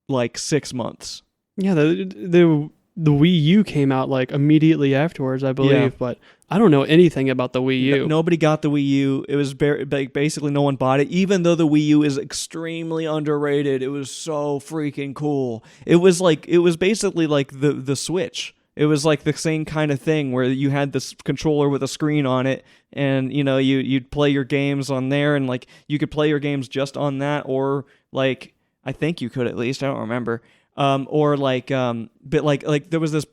S2: like 6 months.
S3: Yeah, the Wii U came out like immediately afterwards, I believe,
S2: Yeah.
S3: but I don't know anything about the Wii U.
S2: Nobody got the Wii U. It was basically no one bought it, even though the Wii U is extremely underrated. It was so freaking cool. It was basically like the Switch. It was like the same kind of thing where you had this controller with a screen on it, and you know you'd play your games on there, and like you could play your games just on that, or like I think you could, at least, I don't remember. Or like, but like there was this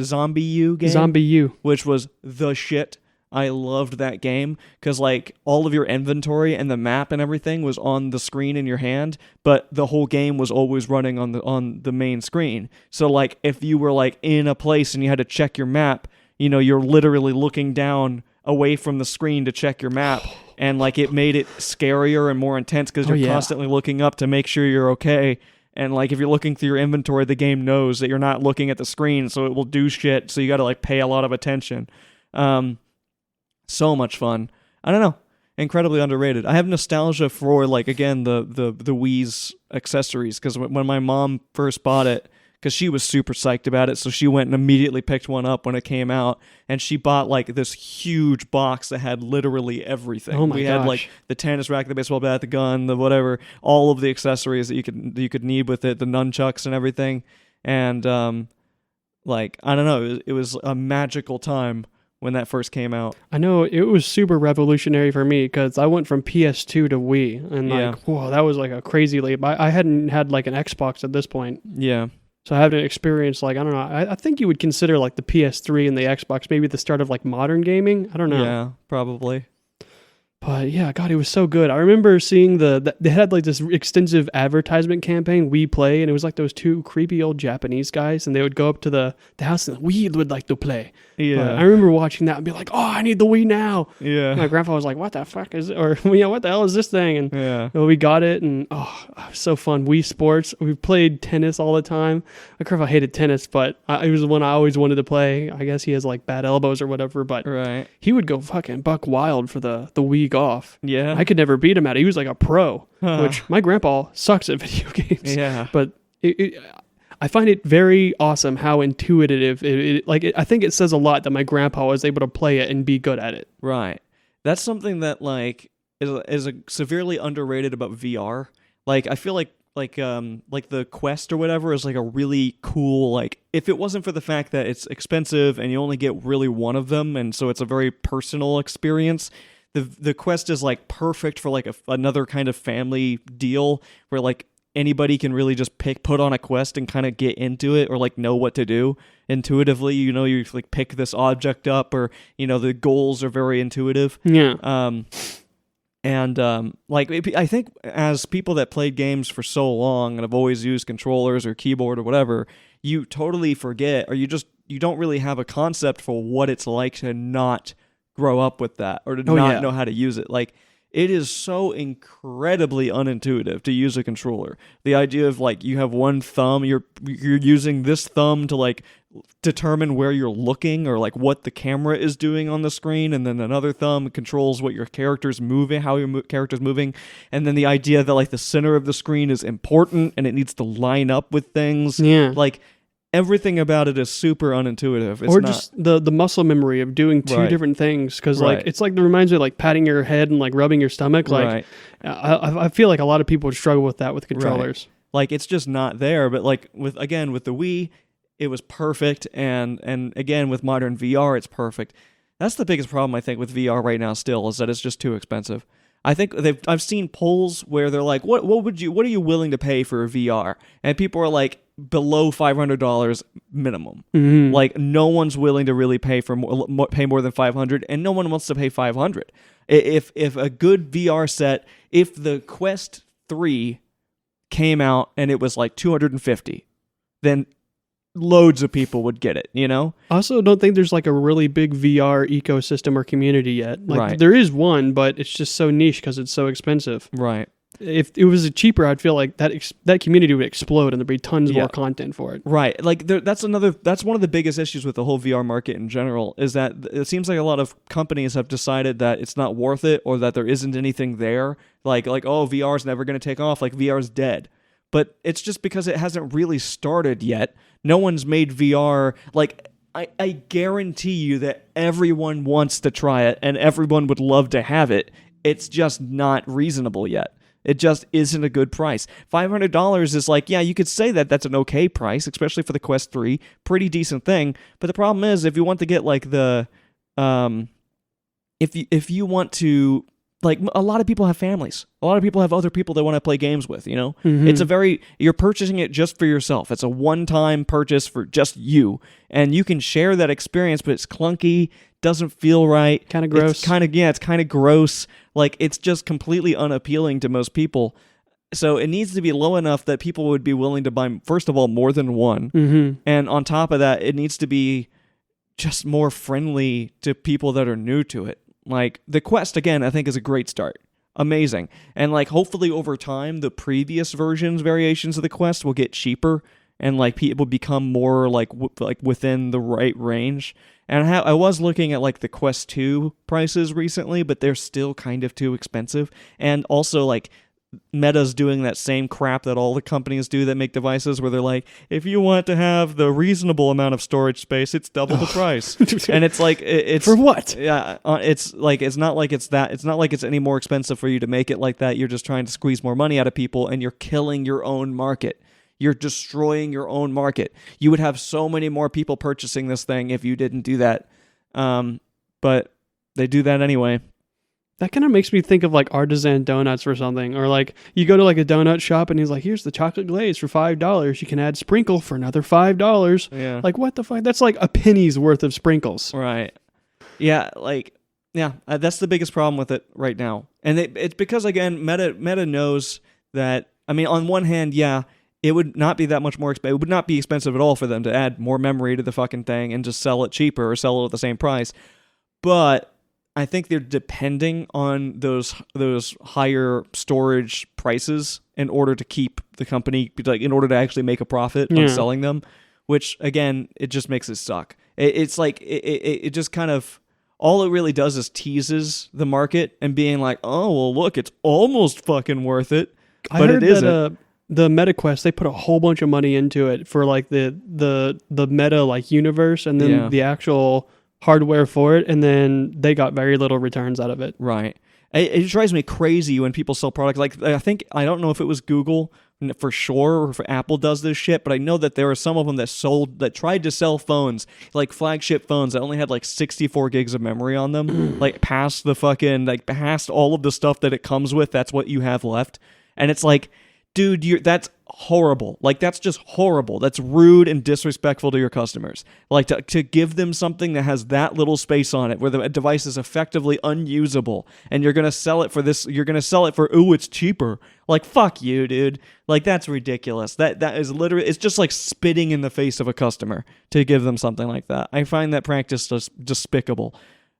S2: Zombie U game.
S3: Zombie U.
S2: Which was the shit. I loved that game because like all of your inventory and the map and everything was on the screen in your hand, but the whole game was always running on the main screen. So like if you were like in a place and you had to check your map, you know, you're literally looking down away from the screen to check your map. And like it made it scarier and more intense because you're constantly looking up to make sure you're okay. And like if you're looking through your inventory, the game knows that you're not looking at the screen, so it will do shit. So you got to like pay a lot of attention. So much fun. I don't know. Incredibly underrated. I have nostalgia for like again the Wii's accessories because when my mom first bought it, because she was super psyched about it, so she went and immediately picked one up when it came out, and she bought like this huge box that had literally everything.
S3: Oh my
S2: we
S3: gosh.
S2: had like the tennis racket, the baseball bat, the gun, the whatever, all of the accessories that you could need with it, the nunchucks and everything, and like I don't know, it was a magical time when that first came out.
S3: I know it was super revolutionary for me because I went from PS2 to Wii, and like, whoa, that was like a crazy leap. I hadn't had like an Xbox at this point.
S2: Yeah.
S3: So I haven't experienced like, I don't know, I think you would consider like the PS3 and the Xbox maybe the start of like modern gaming. I don't know.
S2: Yeah, probably.
S3: But yeah, God, it was so good. I remember seeing they had like this extensive advertisement campaign, We Play, and it was like those two creepy old Japanese guys, and they would go up to the house and we would like to play.
S2: Yeah.
S3: But I remember watching that and be like, oh, I need the Wii now.
S2: Yeah.
S3: My grandpa was like, what the fuck is it? Or, yeah, what the hell is this thing? And we got it, and it was so fun. Wii Sports. We played tennis all the time. My grandpa hated tennis, but it was the one I always wanted to play. I guess he has like bad elbows or whatever, but
S2: right.
S3: he would go fucking buck wild for the Wii week off.
S2: Yeah.
S3: I could never beat him at it. He was like a pro,
S2: Huh.
S3: which my grandpa sucks at video games.
S2: Yeah.
S3: But I find it very awesome how intuitive I think it says a lot that my grandpa was able to play it and be good at it.
S2: Right. That's something that like is a severely underrated about VR. Like I feel like the Quest or whatever is like a really cool, like if it wasn't for the fact that it's expensive and you only get really one of them, and so it's a very personal experience. The Quest is like perfect for like another kind of family deal where like anybody can really just put on a quest and kind of get into it or like know what to do intuitively. You know, you like pick this object up, or you know the goals are very intuitive.
S3: Yeah.
S2: Like I think as people that played games for so long and have always used controllers or keyboard or whatever, you totally forget, or you don't really have a concept for what it's like to not grow up with that or to not know how to use it. Like it is so incredibly unintuitive to use a controller. The idea of like you have one thumb, you're using this thumb to like determine where you're looking or like what the camera is doing on the screen, and then another thumb controls what your character's moving, how your character's moving, and then the idea that like the center of the screen is important and it needs to line up with things.
S3: Yeah.
S2: Like everything about it is super unintuitive. It's
S3: or
S2: not,
S3: just the muscle memory of doing two
S2: Right.
S3: different things, because
S2: Right.
S3: like it's like it reminds me of like patting your head and like rubbing your stomach. Like
S2: right.
S3: I feel like a lot of people would struggle with that with controllers.
S2: Like it's just not there. But like with the Wii, it was perfect, and again with modern VR, it's perfect. That's the biggest problem I think with VR right now still, is that it's just too expensive. I think I've seen polls where they're like, what are you willing to pay for a VR? And people are like below $500 minimum.
S3: Mm-hmm.
S2: Like no one's willing to really pay more than 500, and no one wants to pay 500. If a good VR set, if the Quest 3 came out and it was like 250, then loads of people would get it, you know?
S3: I also don't think there's like a really big VR ecosystem or community yet. Like
S2: Right.
S3: there is one, but it's just so niche because it's so expensive.
S2: Right.
S3: If it was cheaper, I'd feel like that community would explode and there'd be tons
S2: Yeah.
S3: more content for it.
S2: Right. Like that's one of the biggest issues with the whole VR market in general, is that it seems like a lot of companies have decided that it's not worth it, or that there isn't anything there. Like oh, VR is never going to take off, like VR is dead. But it's just because it hasn't really started yet. No one's made VR, like I guarantee you that everyone wants to try it and everyone would love to have it. It's just not reasonable yet. It just isn't a good price. $500 is like, yeah, you could say that that's an okay price, especially for the Quest 3. Pretty decent thing. But the problem is, if you want to get like the, if you want to, like a lot of people have families. A lot of people have other people they want to play games with, you know?
S3: Mm-hmm.
S2: You're purchasing it just for yourself. It's a one-time purchase for just you. And you can share that experience, but it's clunky, doesn't feel right.
S3: Kind of gross.
S2: It's kind of gross. Like it's just completely unappealing to most people. So it needs to be low enough that people would be willing to buy, first of all, more than one.
S3: Mm-hmm.
S2: And on top of that, it needs to be just more friendly to people that are new to it. Like the Quest, again, I think is a great start. Amazing. And like hopefully over time, the previous variations of the Quest will get cheaper, and like people become more like within the right range. And I was looking at like the Quest 2 prices recently, but they're still kind of too expensive. And also like Meta's doing that same crap that all the companies do that make devices, where they're like, if you want to have the reasonable amount of storage space, it's double the price. And it's like it's
S3: For what?
S2: Yeah, it's not like it's any more expensive for you to make it like that. You're just trying to squeeze more money out of people, and you're killing your own market. You're destroying your own market. You would have so many more people purchasing this thing if you didn't do that. But they do that anyway.
S3: That kind of makes me think of like artisan donuts or something. Or like you go to like a donut shop and he's like, here's the chocolate glaze for $5. You can add sprinkle for another $5.
S2: Yeah.
S3: Like what the fuck? That's like a penny's worth of sprinkles.
S2: Right. Yeah, that's the biggest problem with it right now. And it's because, again, Meta knows that, I mean, on one hand, yeah, it would not be that much more expensive. It would not be expensive at all for them to add more memory to the fucking thing and just sell it cheaper or sell it at the same price. But I think they're depending on those higher storage prices in order to keep the company, like in order to actually make a profit on selling them, which again, it just makes it suck. It's like it just kind of all it really does is teases the market and being like, oh, well, look, it's almost fucking worth it.
S3: I
S2: But
S3: heard
S2: it isn't.
S3: that the MetaQuest, they put a whole bunch of money into it for like the meta like universe, and then
S2: Yeah.
S3: the actual hardware for it, and then they got very little returns out of it.
S2: Right. It drives me crazy when people sell products. Like, I don't know if it was Google for sure or if Apple does this shit, but I know that there are some of them that tried to sell phones, like flagship phones that only had like 64 gigs of memory on them, like past all of the stuff that it comes with. That's what you have left. And it's like, dude, that's horrible. Like, that's just horrible. That's rude and disrespectful to your customers. Like, to give them something that has that little space on it where the device is effectively unusable, and you're going to sell it for this, you're going to sell it for, ooh, it's cheaper. Like, fuck you, dude. Like, that's ridiculous. That is literally, it's just like spitting in the face of a customer to give them something like that. I find that practice just despicable.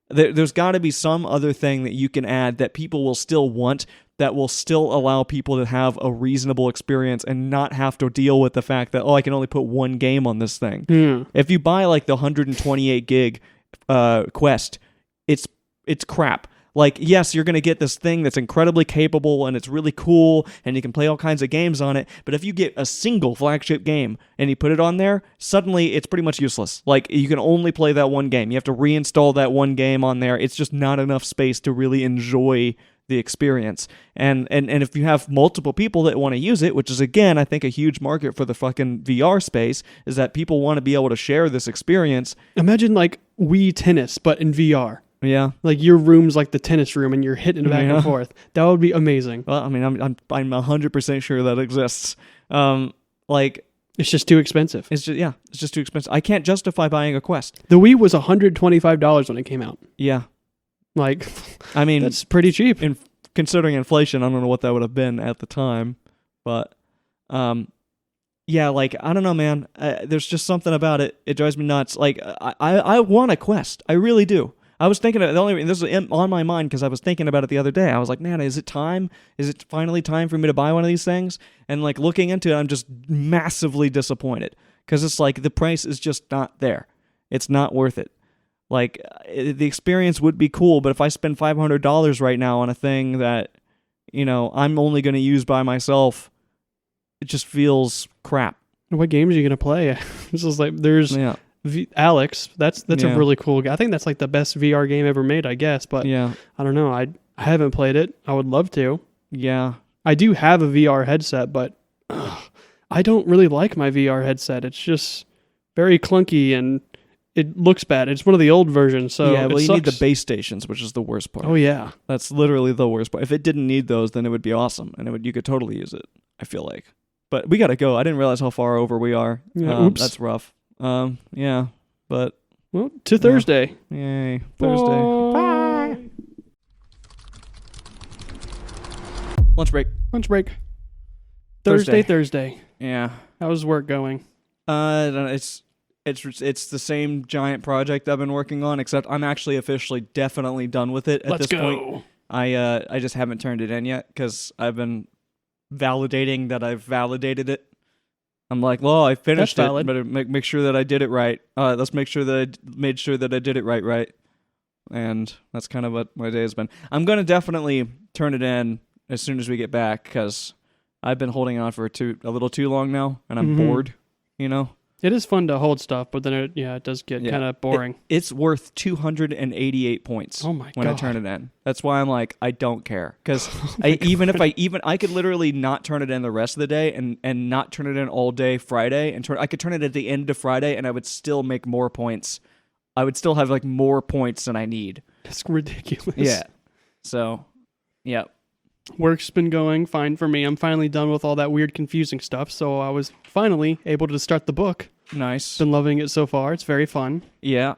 S2: There's got to be some other thing that you can add that people will still want, that will still allow people to have a reasonable experience and not have to deal with the fact that, oh, I can only put one game on this thing. If you buy like the 128 gig Quest, it's crap. Like, yes, you're going to get this thing that's incredibly capable and it's really cool and you can play all kinds of games on it, but if you get a single flagship game and you put it on there, suddenly it's pretty much useless. Like, you can only play that one game. You have to reinstall that one game on there. It's just not enough space to really enjoy the experience. And if you have multiple people that want to use it, which is, again, I think a huge market for the fucking VR space, is that people want to be able to share this experience.
S3: Imagine like Wii Tennis, but in VR.
S2: Yeah.
S3: Like, your room's like the tennis room and you're hitting it back and forth. That would be amazing.
S2: Well, I mean, I'm 100% sure that exists. Like,
S3: it's just too expensive.
S2: it's just too expensive. I can't justify buying a Quest.
S3: The Wii was $125 when it came out.
S2: Yeah.
S3: Like,
S2: I mean,
S3: that's pretty cheap.
S2: Considering inflation, I don't know what that would have been at the time, but yeah, like, I don't know, man. There's just something about it. It drives me nuts. Like, I want a Quest. I really do. I was thinking of this is on my mind because I was thinking about it the other day. I was like, man, is it time? Is it finally time for me to buy one of these things? And like, looking into it, I'm just massively disappointed because it's like the price is just not there. It's not worth it. Like, the experience would be cool, but if I spend $500 right now on a thing that, you know, I'm only going to use by myself, it just feels crap.
S3: What games are you going to play? This is like, there's Alex. That's a really cool game. I think that's like the best VR game ever made, I guess, but I don't know. I haven't played it. I would love to.
S2: Yeah.
S3: I do have a VR headset, but I don't really like my VR headset. It's just very clunky and it looks bad. It's one of the old versions, so
S2: yeah, well, you need the
S3: sucks.
S2: base stations, which is the worst part.
S3: Oh yeah,
S2: that's literally the worst part. If it didn't need those, then it would be awesome, and you could totally use it. I feel like, but we gotta go. I didn't realize how far over we are.
S3: Yeah, oops,
S2: that's rough. Yeah, but
S3: well, to Thursday.
S2: Yay, Thursday. Bye. Lunch break.
S3: Thursday.
S2: Yeah.
S3: How's work going?
S2: It's the same giant project I've been working on, except I'm actually officially definitely done with it at this point. I just haven't turned it in yet because I've been validating that I've validated it. I'm like, well, I finished it, but make sure that I did it right. Let's make sure that I made sure that I did it right. And that's kind of what my day has been. I'm going to definitely turn it in as soon as we get back because I've been holding on for a little too long now, and I'm bored, you know?
S3: It is fun to hold stuff, but then it does get kind of boring.
S2: It's worth 288 points.
S3: Oh my god!
S2: When I turn it in, that's why I'm like, I don't care because I could literally not turn it in the rest of the day and not turn it in all day Friday I could turn it at the end of Friday and I would still make more points. I would still have like more points than I need.
S3: That's ridiculous.
S2: Yeah. So, yeah.
S3: Work's been going fine for me. I'm finally done with all that weird, confusing stuff, so I was finally able to start the book.
S2: Nice.
S3: Been loving it so far. It's very fun.
S2: Yeah.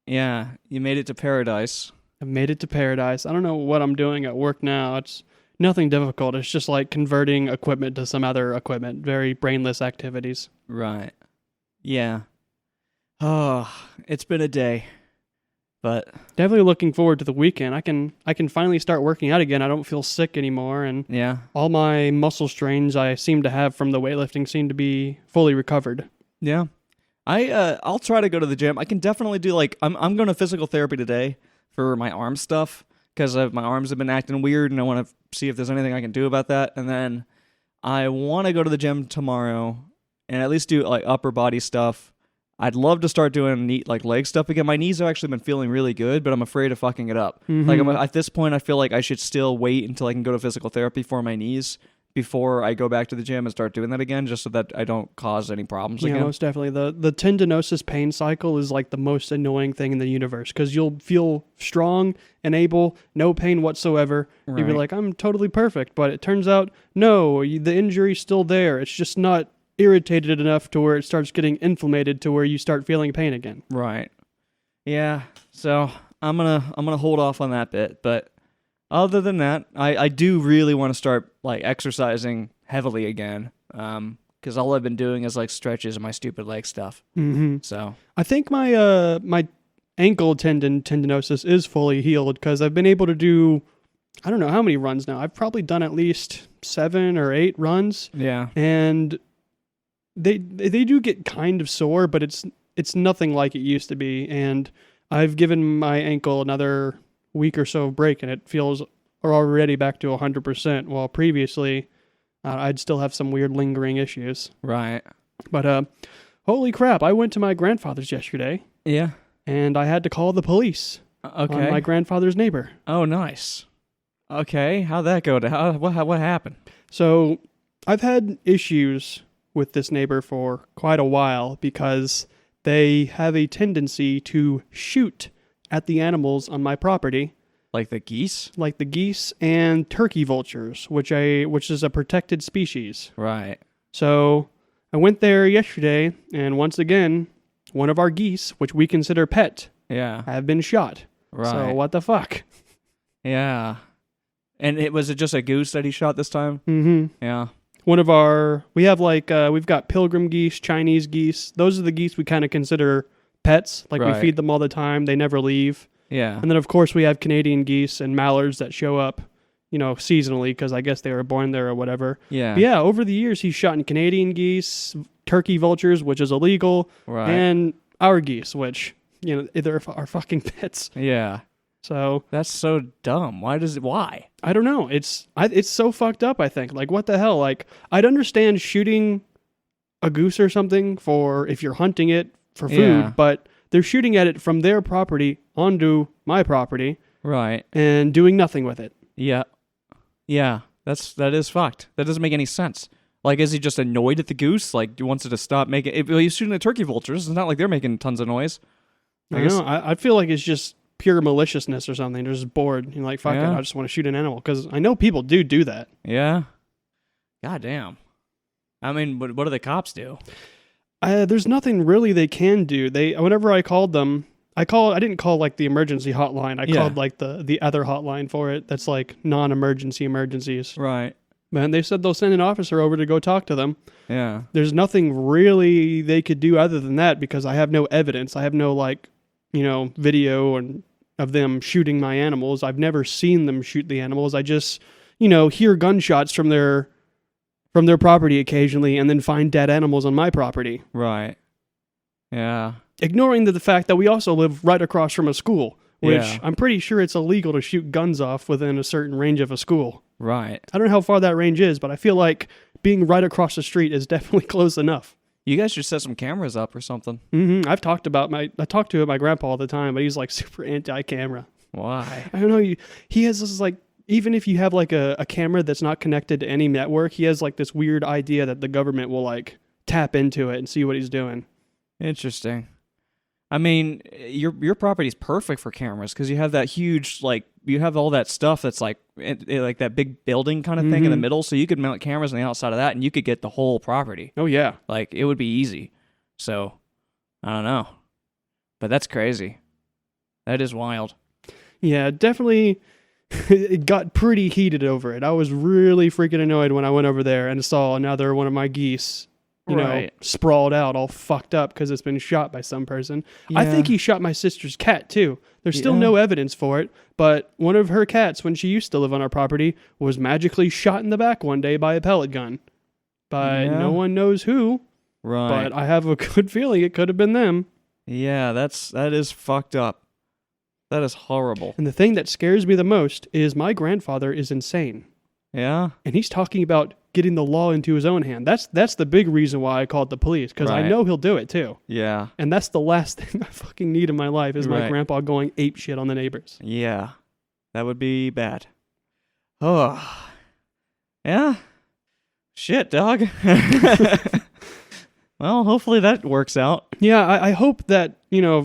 S2: Yeah. You made it to paradise.
S3: I've made it to paradise. I don't know what I'm doing at work now. It's nothing difficult. It's just like converting equipment to some other equipment. Very brainless activities.
S2: Right. Yeah. Oh, it's been a day. But
S3: definitely looking forward to the weekend. I can finally start working out again. I don't feel sick anymore, and all my muscle strains I seem to have from the weightlifting seem to be fully recovered.
S2: Yeah, I'll try to go to the gym. I can definitely do I'm going to physical therapy today, for my arm stuff because my arms have been acting weird, and I want to see if there's anything I can do about that. And then I want to go to the gym tomorrow and at least do like upper body stuff. I'd love to start doing neat like leg stuff again. My knees have actually been feeling really good, but I'm afraid of fucking it up. Like at this point, I feel like I should still wait until I can go to physical therapy for my knees before I go back to the gym and start doing that again, just so that I don't cause any problems
S3: Yeah,
S2: again.
S3: most definitely. The tendinosis pain cycle is like the most annoying thing in the universe because you'll feel strong and able, no pain whatsoever. You'll be
S2: Right.
S3: like, I'm totally perfect. But it turns out, no, the injury's still there. It's just not irritated enough to where it starts getting inflamed to where you start feeling pain again.
S2: Right. Yeah. So I'm gonna hold off on that bit, but other than that, I do really want to start like exercising heavily again. Because all I've been doing is like stretches and my stupid leg stuff.
S3: Mm-hmm.
S2: So
S3: I think my my ankle tendinosis is fully healed because I've been able to do, I don't know how many runs now. I've probably done at least 7 or 8 runs,
S2: yeah.
S3: and they do get kind of sore, but it's nothing like it used to be. And I've given my ankle another week or so of break, and it feels already back to 100%. While previously, I'd still have some weird lingering issues.
S2: Right.
S3: But holy crap! I went to my grandfather's yesterday,
S2: Yeah.
S3: and I had to call the police on
S2: Okay.
S3: my grandfather's neighbor.
S2: Oh, nice. Okay. How'd that go? What happened?
S3: So I've had issues with this neighbor for quite a while because they have a tendency to shoot at the animals on my property,
S2: Like the geese?
S3: like the geese and turkey vultures, which is a protected species.
S2: Right.
S3: So I went there yesterday, and once again, one of our geese, which we consider pet,
S2: Yeah.
S3: have been shot.
S2: Right.
S3: So what the fuck?
S2: Yeah. And was it just a goose that he shot this time?
S3: Mm-hmm.
S2: Yeah.
S3: We've got pilgrim geese, Chinese geese. Those are the geese we kind of consider pets. Like we
S2: Right.
S3: feed them all the time. They never leave.
S2: Yeah.
S3: And then of course we have Canadian geese and mallards that show up, seasonally because I guess they were born there or whatever.
S2: Yeah.
S3: But yeah, over the years he's shot in Canadian geese, turkey vultures, which is illegal,
S2: Right.
S3: and our geese, which they're our fucking pets.
S2: Yeah.
S3: So
S2: That's so dumb. Why?
S3: I don't know. It's so fucked up. I think like what the hell. Like I'd understand shooting a goose or something for if you're hunting it for food,
S2: Yeah.
S3: but they're shooting at it from their property onto my property
S2: Right.
S3: and doing nothing with it.
S2: Yeah. Yeah. That is fucked. That doesn't make any sense. Like, is he just annoyed at the goose? Like, he wants it to stop making... he's shooting at turkey vultures. It's not like they're making tons of noise.
S3: I
S2: guess-
S3: know. I feel like it's just pure maliciousness or something. They're just bored. You're like, fuck it.
S2: Yeah.
S3: I just want to shoot an animal because I know people do that.
S2: Yeah. God damn. I mean, what do the cops do?
S3: There's nothing really they can do. Whenever I called them, I didn't call like the emergency hotline. I
S2: Yeah.
S3: called like the other hotline for it. That's like non-emergency emergencies.
S2: Right.
S3: Man, they said they'll send an officer over to go talk to them.
S2: Yeah.
S3: There's nothing really they could do other than that because I have no evidence. I have no video of them shooting my animals. I've never seen them shoot the animals. I just, hear gunshots from their property occasionally and then find dead animals on my property.
S2: Right. Yeah.
S3: Ignoring the fact that we also live right across from a school, which
S2: Yeah.
S3: I'm pretty sure it's illegal to shoot guns off within a certain range of a school.
S2: Right.
S3: I don't know how far that range is, but I feel like being right across the street is definitely close enough.
S2: You guys should set some cameras up or something.
S3: I talk to my grandpa all the time, but he's like super anti-camera.
S2: Why?
S3: I don't know. He has this like, even if you have like a camera that's not connected to any network, he has like this weird idea that the government will like tap into it and see what he's doing.
S2: Interesting. I mean, your property's perfect for cameras because you have that huge, like, you have all that stuff that's like like that big building kind of thing in the middle, so you could mount cameras on the outside of that and you could get the whole property.
S3: Oh yeah.
S2: Like, it would be easy. So, I don't know. But that's crazy. That is wild.
S3: Yeah, definitely. It got pretty heated over it. I was really freaking annoyed when I went over there and saw another one of my geese,
S2: Right.
S3: sprawled out, all fucked up because it's been shot by some person. I
S2: Yeah.
S3: think he shot my sister's cat too. There's still
S2: Yeah.
S3: no evidence for it, but one of her cats, when she used to live on our property, was magically shot in the back one day by a pellet gun. But
S2: Yeah.
S3: no one knows who.
S2: Right.
S3: But I have a good feeling it could have been them.
S2: Yeah, that is fucked up. That is horrible.
S3: And the thing that scares me the most is my grandfather is insane.
S2: Yeah?
S3: And he's talking about getting the law into his own hand. That's the big reason why I called the police, because I
S2: Right.
S3: know he'll do it too.
S2: Yeah.
S3: And that's the last thing I fucking need in my life is my
S2: Right.
S3: grandpa going ape shit on the neighbors.
S2: Yeah. That would be bad. Oh. Yeah. Shit, dog. Well, hopefully that works out.
S3: Yeah, I hope that,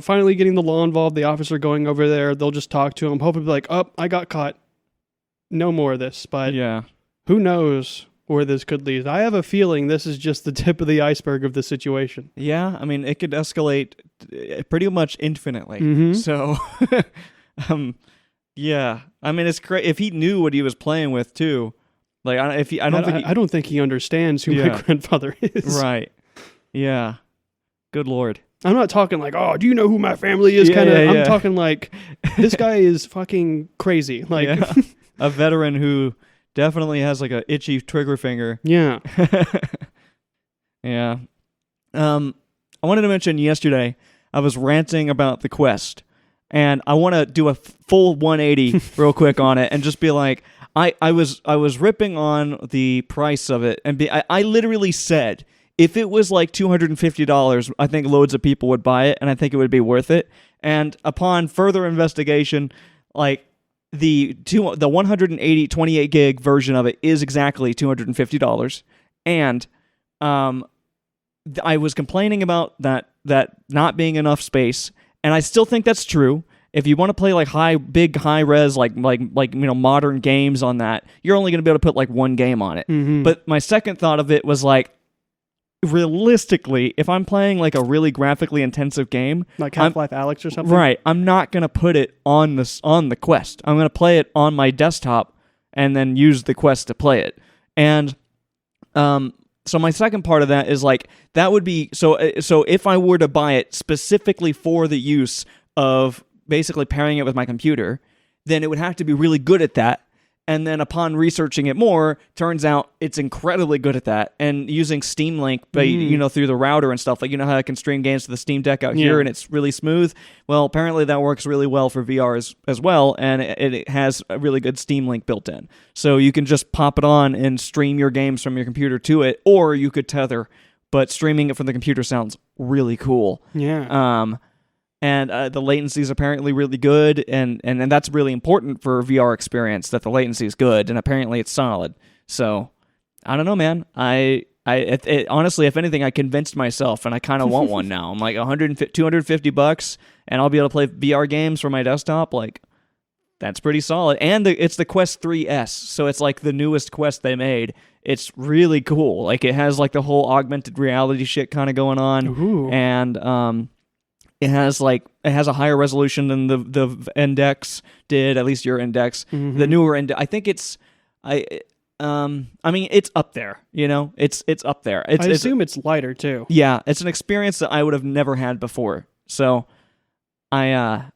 S3: finally getting the law involved, the officer going over there, they'll just talk to him, hopefully be like, oh, I got caught. No more of this. But
S2: Yeah.
S3: who knows where this could lead. I have a feeling this is just the tip of the iceberg of the situation.
S2: Yeah, I mean, it could escalate pretty much infinitely.
S3: Mhm.
S2: So, yeah. I mean, it's great if he knew what he was playing with too. Like,
S3: I don't think he understands who my
S2: Yeah.
S3: grandfather is.
S2: right. Yeah. Good Lord.
S3: I'm not talking like, oh, do you know who my family is?
S2: Yeah,
S3: Kind of.
S2: yeah, yeah.
S3: I'm talking like, this guy is fucking crazy. Like,
S2: Yeah. A veteran who definitely has like a itchy trigger finger.
S3: yeah.
S2: Yeah. I wanted to mention yesterday I was ranting about the Quest, and I want to do a full 180 real quick on it and just be like, I was ripping on the price of it, and I literally said if it was like $250, I think loads of people would buy it, and I think it would be worth it. And upon further investigation, like the 180 28 gig version of it is exactly $250, and I was complaining about that not being enough space, and I still think that's true. If you want to play like high res like modern games on that, you're only going to be able to put like one game on it.
S3: Mhm.
S2: But my second thought of it was like, realistically, if I'm playing like a really graphically intensive game,
S3: Like Half-Life Alyx or something?
S2: right, I'm not going to put it on the Quest. I'm going to play it on my desktop and then use the Quest to play it. And so my second part of that is like that would be so if I were to buy it specifically for the use of basically pairing it with my computer, then it would have to be really good at that. And then upon researching it more, turns out it's incredibly good at that. And using Steam Link, through the router and stuff, like how I can stream games to the Steam Deck out here, and it's really smooth. Well, apparently that works really well for VR as well, and it has a really good Steam Link built in. So you can just pop it on and stream your games from your computer to it, or you could tether. But streaming it from the computer sounds really cool.
S3: Yeah.
S2: And the latency is apparently really good, and that's really important for a VR experience, that the latency is good, and apparently it's solid. So, I don't know, man. Honestly, if anything, I convinced myself, and I kind of want one now. I'm like $250, and I'll be able to play VR games for my desktop. Like, that's pretty solid. And it's the Quest 3S, so it's like the newest Quest they made. It's really cool. Like, it has like the whole augmented reality shit kind of going on,
S3: Ooh.
S2: and it has a higher resolution than the Index did, at least your Index.
S3: Mhm.
S2: The newer Index, I think it's it's up there. It's up there.
S3: I assume it's lighter too.
S2: Yeah, it's an experience that I would have never had before. So, I'm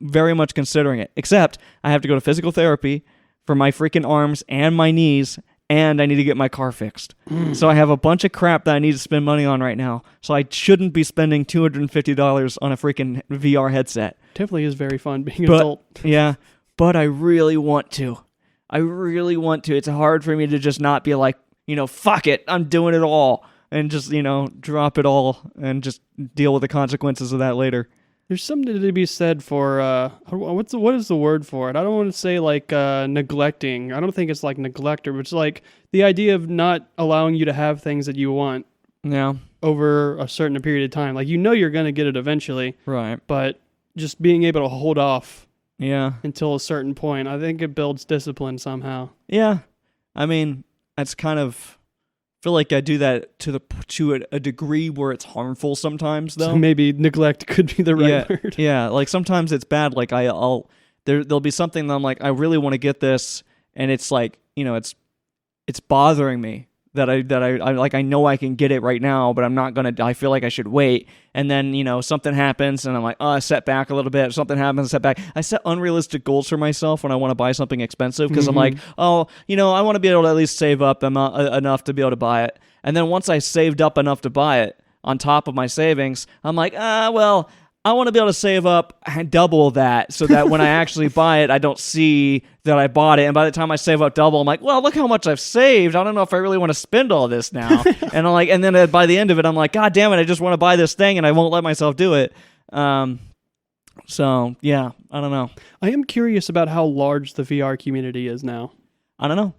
S2: very much considering it. Except I have to go to physical therapy for my freaking arms and my knees, and I need to get my car fixed. So I have a bunch of crap that I need to spend money on right now. So I shouldn't be spending $250 on a freaking VR headset.
S3: Definitely is very fun being an
S2: But
S3: adult.
S2: yeah, but I really want to. It's hard for me to just not be like, fuck it, I'm doing it all, and just, drop it all and just deal with the consequences of that later.
S3: There's something to be said for what is the word for it? I don't want to say like neglecting. I don't think it's like neglect, but it's like the idea of not allowing you to have things that you want
S2: Yeah,
S3: over a certain period of time. Like you're going to get it eventually,
S2: right.
S3: but just being able to hold off
S2: Yeah.
S3: until a certain point, I think it builds discipline somehow.
S2: Yeah. I mean, that's kind of feel like I do that to a degree where it's harmful sometimes, though.
S3: So maybe neglect could be the right word.
S2: Yeah, like sometimes it's bad. Like there'll be something that I'm like, I really want to get this, and it's like, it's bothering me that I like, I know I can get it right now, but I'm not gonna. I feel like I should wait, and then something happens, and I'm like, I set back a little bit. Something happens, set back. I set unrealistic goals for myself when I want to buy something expensive, because I'm like, I want to be able to at least save up enough to be able to buy it, and then once I saved up enough to buy it, on top of my savings, I'm like, I want to be able to save up and double that so that when I actually buy it, I don't see that I bought it. And by the time I save up double, I'm like, well, look how much I've saved. I don't know if I really want to spend all this now. And I'm like, and then by the end of it, I'm like, God damn it, I just want to buy this thing and I won't let myself do it. So yeah, I don't know.
S3: I am curious about how large the VR community is now.
S2: I don't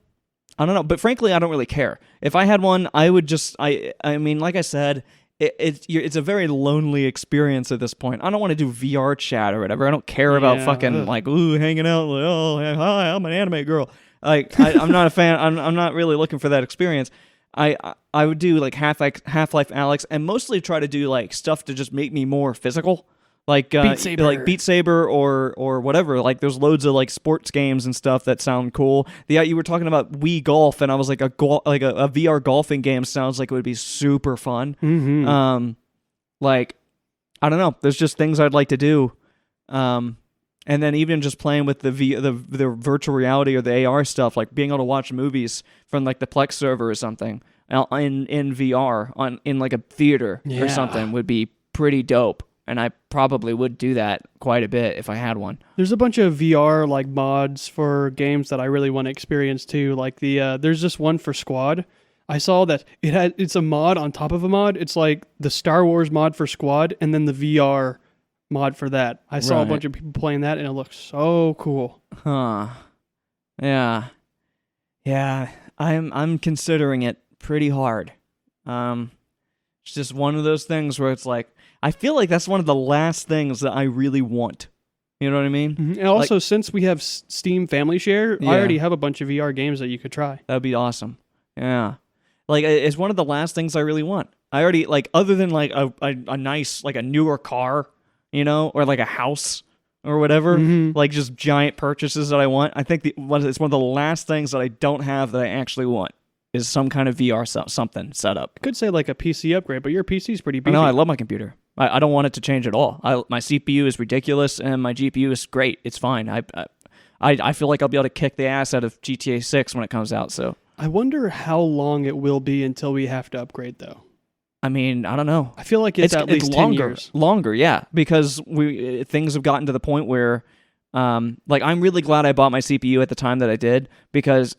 S2: know. But frankly, I don't really care. If I had one, I would just, I mean, like I said, it's a very lonely experience at this point. I don't want to do VR chat or whatever. I don't care about fucking like, ooh, hanging out. Like, oh, hi, I'm an anime girl. Like, I'm not a fan. I'm not really looking for that experience. I would do like Half-Life Alyx and mostly try to do like stuff to just make me more physical. Like Beat Saber or whatever. Like there's loads of like sports games and stuff that sound cool. You were talking about Wii Golf, and I was like a VR golfing game sounds like it would be super fun.
S3: Mm-hmm.
S2: Like I don't know. There's just things I'd like to do. And then even just playing with the virtual reality or the AR stuff, like being able to watch movies from like the Plex server or something in VR in like a theater or something would be pretty dope. And I probably would do that quite a bit if I had one.
S3: There's a bunch of VR like mods for games that I really want to experience too. Like there's this one for Squad. I saw that it's a mod on top of a mod. It's like the Star Wars mod for Squad and then the VR mod for that. I saw a bunch of people playing that and it looks so cool.
S2: Huh. Yeah. Yeah. I'm considering it pretty hard. It's just one of those things where it's like I feel like that's one of the last things that I really want. You know what I mean?
S3: Mm-hmm. And also, since we have Steam Family Share, I already have a bunch of VR games that you could try.
S2: That'd be awesome. Yeah. Like, it's one of the last things I really want. I already, like, other than, like, a nice, like, a newer car, you know, or, like, a house or whatever, like, just giant purchases that I want, I think it's one of the last things that I don't have that I actually want. Is some kind of VR something set up.
S3: I could say like a PC upgrade, but your PC's pretty beefy.
S2: No, I love my computer. I don't want it to change at all. My CPU is ridiculous, and my GPU is great. It's fine. I feel like I'll be able to kick the ass out of GTA 6 when it comes out. So
S3: I wonder how long it will be until we have to upgrade, though.
S2: I mean, I don't know.
S3: I feel like it's at least 10 years.
S2: Longer, yeah, because things have gotten to the point where, like, I'm really glad I bought my CPU at the time that I did because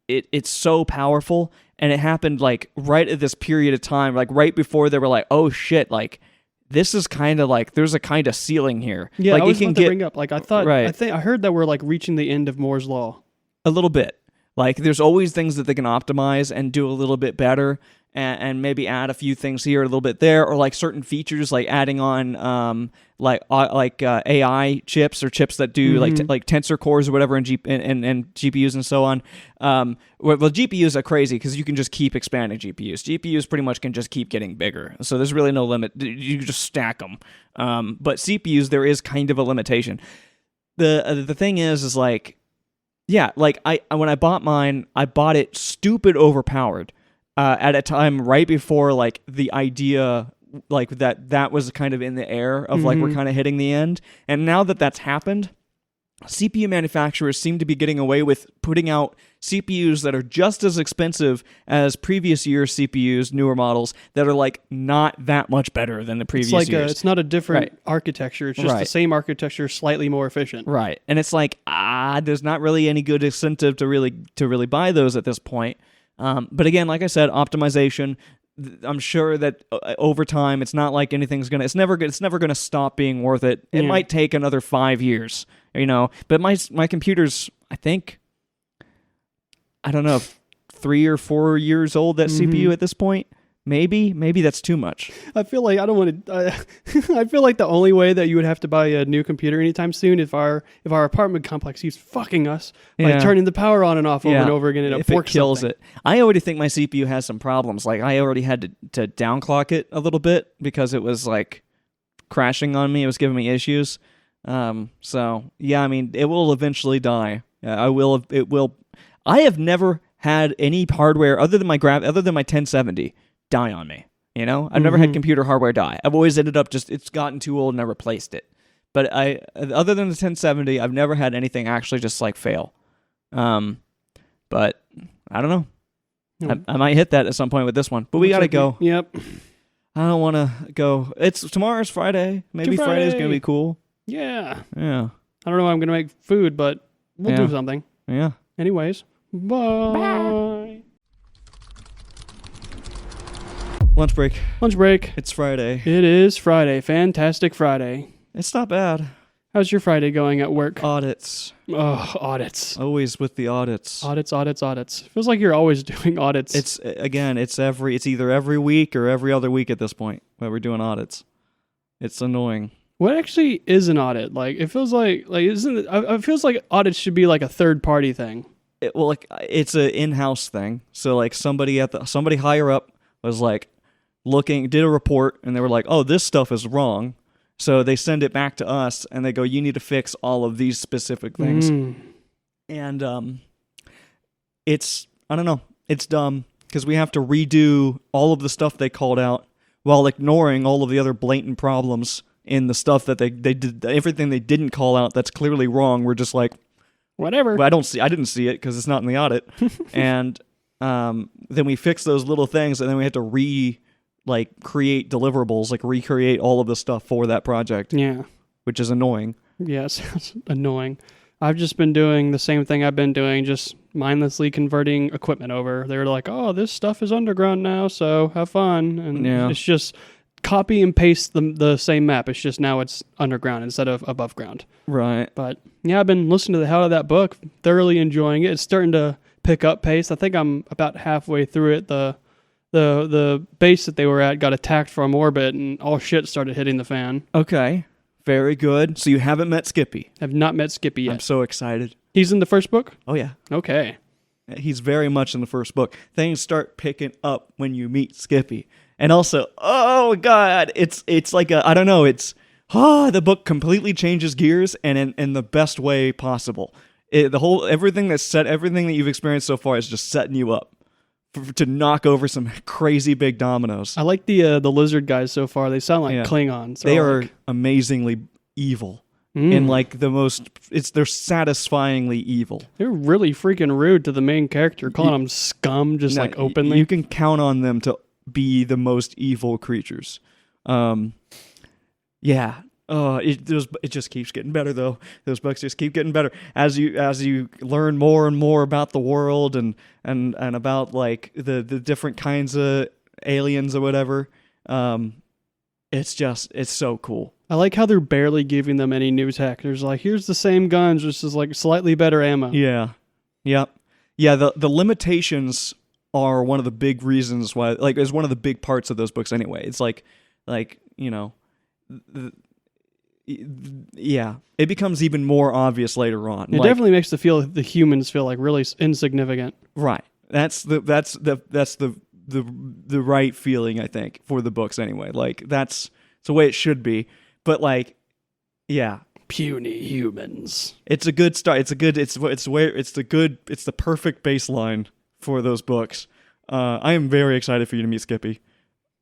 S2: it's so powerful, and it happened like right at this period of time, like right before they were like, oh shit, like this is kind of like there's a kind of ceiling here.
S3: Yeah,
S2: like
S3: I was about to bring up. Like I thought, I heard that we're like reaching the end of Moore's law.
S2: A little bit. Like there's always things that they can optimize and do a little bit better, and maybe add a few things here, a little bit there, or like certain features, like adding on AI chips or chips that do like tensor cores or whatever, and GPUs and so on. Well, GPUs are crazy because you can just keep expanding GPUs. GPUs pretty much can just keep getting bigger, so there's really no limit. You just stack them. But CPUs, there is kind of a limitation. The thing is like, yeah, like when I bought mine, I bought it stupid overpowered. At a time right before like the idea like that was kind of in the air of like we're kind of hitting the end, and now that that's happened, CPU manufacturers seem to be getting away with putting out CPUs that are just as expensive as previous year's CPUs, newer models that are like not that much better than the previous years.
S3: It's not a different architecture. It's just the same architecture, slightly more efficient.
S2: Right, and it's like there's not really any good incentive to really buy those at this point. But again, like I said, optimization. I'm sure that over time, it's not like it's never gonna stop being worth it. It might take another 5 years, you know. But my computer's, I think, I don't know, 3 or 4 years old. That CPU at this point. Maybe that's too much.
S3: I feel like I don't want to. I feel like the only way that you would have to buy a new computer anytime soon if our apartment complex keeps fucking us by turning the power on and off over and over again, and
S2: it kills it. I already think my CPU has some problems. Like I already had to downclock it a little bit because it was like crashing on me. It was giving me issues. So yeah, I mean, it will eventually die. It will. I have never had any hardware other than my 1070. Die on me, you know? I've never had computer hardware die. I've always ended up it's gotten too old and I replaced it. But other than the 1070, I've never had anything actually just like fail. But I don't know. I might hit that at some point with this one. But we gotta go.
S3: Yep.
S2: I don't want to go. Tomorrow's Friday. Maybe Friday's gonna be cool.
S3: Yeah.
S2: Yeah.
S3: I don't know how I'm gonna make food, but we'll do something.
S2: Yeah.
S3: Anyways, bye.
S2: Lunch break.
S3: Lunch break.
S2: It's Friday.
S3: It is Friday. Fantastic Friday.
S2: It's not bad.
S3: How's your Friday going at work?
S2: Audits.
S3: Oh, audits.
S2: Always with the audits.
S3: Audits. Feels like you're always doing audits.
S2: It's either every week or every other week at this point where we're doing audits. It's annoying.
S3: What actually is an audit? Like, it feels like isn't it? It feels like audits should be like a third party thing.
S2: It's an in-house thing. So like somebody higher up was like did a report, and they were like, "Oh, this stuff is wrong." So they send it back to us, and they go, "You need to fix all of these specific things." And I don't know, it's dumb because we have to redo all of the stuff they called out while ignoring all of the other blatant problems in the stuff that they did. Everything they didn't call out that's clearly wrong, we're just like,
S3: whatever.
S2: well, I didn't see it because it's not in the audit. And then we fix those little things, and then we have to create deliverables, like recreate all of the stuff for that project.
S3: Yeah.
S2: Which is annoying.
S3: Yeah, sounds annoying. I've just been doing the same thing I've been doing, just mindlessly converting equipment over. They were like, "Oh, this stuff is underground now, so have fun." And it's just copy and paste the same map. It's just now it's underground instead of above ground.
S2: Right.
S3: But yeah, I've been listening to the hell out of that book, thoroughly enjoying it. It's starting to pick up pace. I think I'm about halfway through it. The base that they were at got attacked from orbit, and all shit started hitting the fan.
S2: Okay. Very good. So you haven't met Skippy.
S3: I've not met Skippy yet.
S2: I'm so excited.
S3: He's in the first book?
S2: Oh, yeah.
S3: Okay.
S2: He's very much in the first book. Things start picking up when you meet Skippy. And also, oh, God, it's like I don't know, the book completely changes gears and in the best way possible. Everything that you've experienced so far is just setting you up to knock over some crazy big dominoes.
S3: I like the lizard guys so far. They sound like Klingons.
S2: They are amazingly evil. In like they're satisfyingly evil.
S3: They're really freaking rude to the main character, calling them scum openly.
S2: You can count on them to be the most evil creatures. Yeah. It just keeps getting better though. Those books just keep getting better as you learn more and more about the world and about like the different kinds of aliens or whatever. It's so cool.
S3: I like how they're barely giving them any new tech. There's like, here's the same guns, just as like slightly better ammo.
S2: Yeah. Yep. Yeah, the limitations are one of the big reasons why, like, is one of the big parts of those books anyway. It's like you know, it becomes even more obvious later on.
S3: It definitely makes the humans feel like really insignificant.
S2: Right. That's the right feeling, I think, for the books anyway. Like it's the way it should be. But like, yeah,
S3: puny humans.
S2: It's a good start. It's the perfect baseline for those books. I am very excited for you to meet Skippy.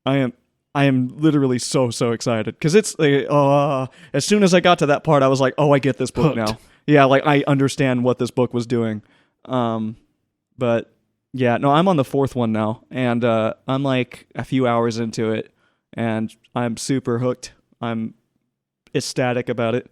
S2: I am literally so excited because it's as soon as I got to that part, I was like, oh, I get this book now. Yeah, like I understand what this book was doing. But yeah, no, I'm on the fourth one now, and I'm like a few hours into it, and I'm super hooked. I'm ecstatic about it.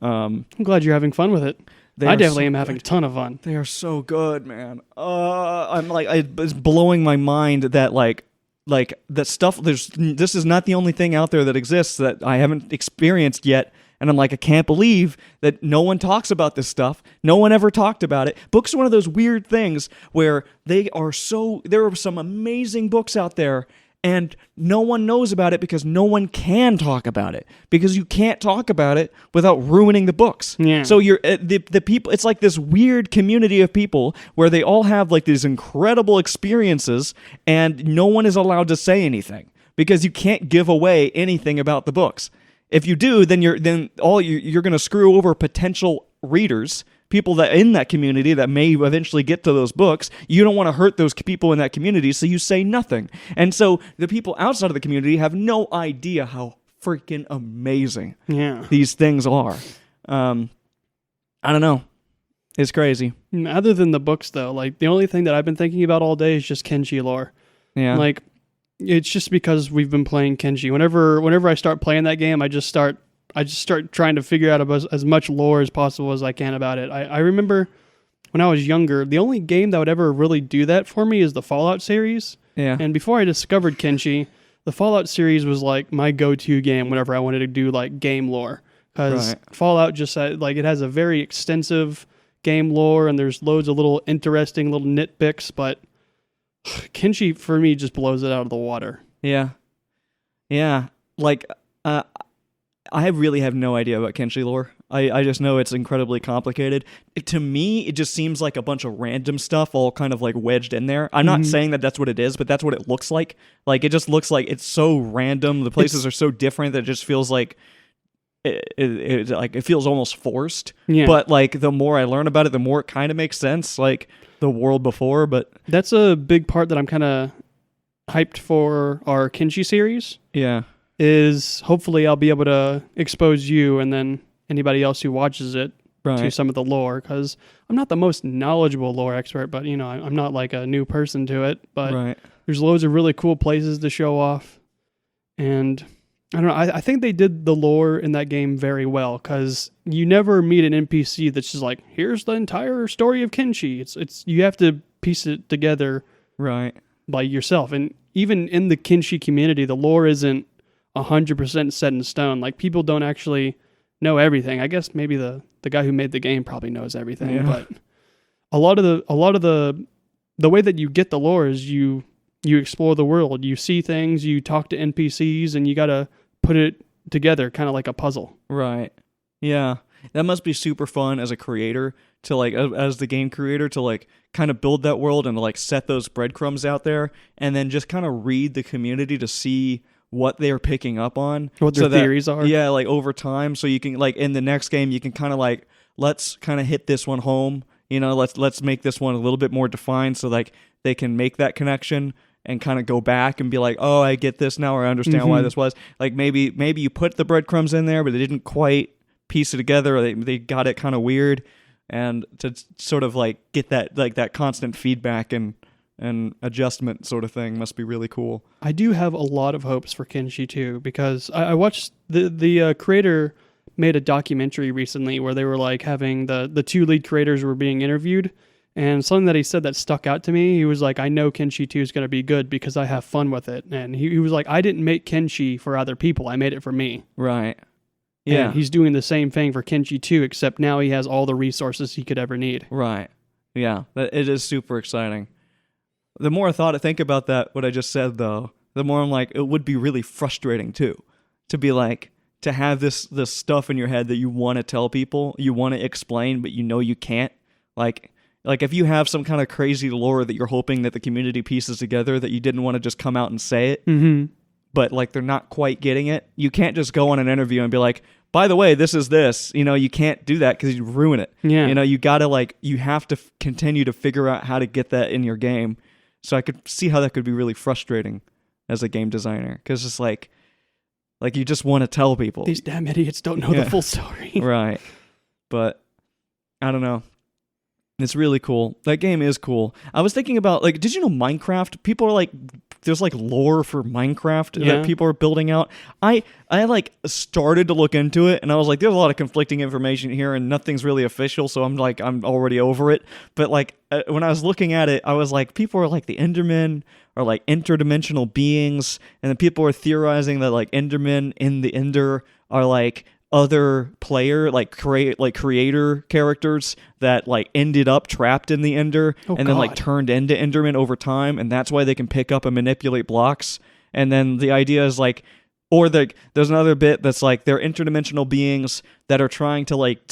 S3: I'm glad you're having fun with it. I definitely am having a ton of fun.
S2: They are so good, man. I'm like, it's blowing my mind that like that stuff. This is not the only thing out there that exists that I haven't experienced yet. And I'm like, I can't believe that no one talks about this stuff. No one ever talked about it. Books are one of those weird things where there are some amazing books out there, and no one knows about it because no one can talk about it, because you can't talk about it without ruining the books.
S3: Yeah.
S2: So you're the people. It's like this weird community of people where they all have like these incredible experiences, and no one is allowed to say anything because you can't give away anything about the books. If you do, then you're going to screw over potential readers, people that in that community that may eventually get to those books. You don't want to hurt those people in that community, so you say nothing. And so the people outside of the community have no idea how freaking amazing these things are. I don't know. It's crazy.
S3: Other than the books, though, like the only thing that I've been thinking about all day is just Kenshi lore.
S2: Yeah.
S3: Like, It's just because we've been playing Kenshi. Whenever I start playing that game, I just start trying to figure out as much lore as possible as I can about it. I remember when I was younger, the only game that would ever really do that for me is the Fallout series.
S2: Yeah.
S3: And before I discovered Kenshi, the Fallout series was like my go-to game whenever I wanted to do like game lore. Because Fallout just like it has a very extensive game lore and there's loads of little interesting little nitpicks, but Kenshi for me just blows it out of the water.
S2: Yeah. Yeah. Like, I really have no idea about Kenshi lore. I just know it's incredibly complicated. To me, it just seems like a bunch of random stuff all kind of like wedged in there. I'm not saying that that's what it is, but that's what it looks like. Like, it just looks like it's so random. The places are so different that it just feels like it feels almost forced.
S3: Yeah.
S2: But like the more I learn about it, the more it kind of makes sense. Like the world before, but
S3: that's a big part that I'm kind of hyped for our Kenshi series.
S2: Yeah.
S3: Is hopefully I'll be able to expose you and then anybody else who watches it to some of the lore, because I'm not the most knowledgeable lore expert, but you know, I'm not like a new person to it, but there's loads of really cool places to show off. And I don't know, I think they did the lore in that game very well, because you never meet an NPC that's just like, here's the entire story of Kenshi. It's you have to piece it together by yourself. And even in the Kenshi community, the lore isn't 100% set in stone. Like, people don't actually know everything. I guess maybe the guy who made the game probably knows everything, but a lot of the way that you get the lore is you explore the world, you see things, you talk to NPCs, and you gotta put it together kind of like a puzzle.
S2: Right. Yeah. That must be super fun as a creator to like, as the game creator, to like kind of build that world and like set those breadcrumbs out there and then just kind of read the community to see what they're picking up on,
S3: what their theories are.
S2: Yeah, like over time, so you can like in the next game you can kind of like, let's kind of hit this one home. You know, let's make this one a little bit more defined so like they can make that connection and kind of go back and be like, oh, I get this now, or I understand why this was. Like maybe you put the breadcrumbs in there, but they didn't quite piece it together, or they got it kind of weird, and to sort of like get that like that constant feedback and adjustment sort of thing must be really cool.
S3: I do have a lot of hopes for Kenshi too, because I watched the creator made a documentary recently where they were like having the two lead creators were being interviewed, and something that he said that stuck out to me, he was like, I know Kenshi 2 is going to be good because I have fun with it. And he was like, I didn't make Kenshi for other people, I made it for me.
S2: Right. Yeah.
S3: And he's doing the same thing for Kenshi 2, except now he has all the resources he could ever need.
S2: Right. Yeah. It is super exciting. The more I think about that, what I just said, though, the more I'm like, it would be really frustrating, too, to be like, to have this stuff in your head that you want to tell people, you want to explain, but you know you can't. Like if you have some kind of crazy lore that you're hoping that the community pieces together that you didn't want to just come out and say it, but like they're not quite getting it, you can't just go on an interview and be like, by the way, this is this. You know, you can't do that because you ruin it.
S3: Yeah.
S2: You know, you got to like, you have to continue to figure out how to get that in your game. So I could see how that could be really frustrating as a game designer, because it's like you just want to tell people.
S3: These damn idiots don't know the full story.
S2: Right. But I don't know. It's really cool. That game is cool. I was thinking about, like, did you know Minecraft? People are like, there's like lore for Minecraft that people are building out. I like started to look into it, and I was like, there's a lot of conflicting information here, and nothing's really official. So I'm like, I'm already over it. But like when I was looking at it, I was like, people are like the Endermen are like interdimensional beings, and then people are theorizing that like Endermen in the Ender are like other player creator characters that like ended up trapped in the Ender then like turned into Endermen over time, and that's why they can pick up and manipulate blocks. And then the idea is like, there's another bit that's like they're interdimensional beings that are trying to like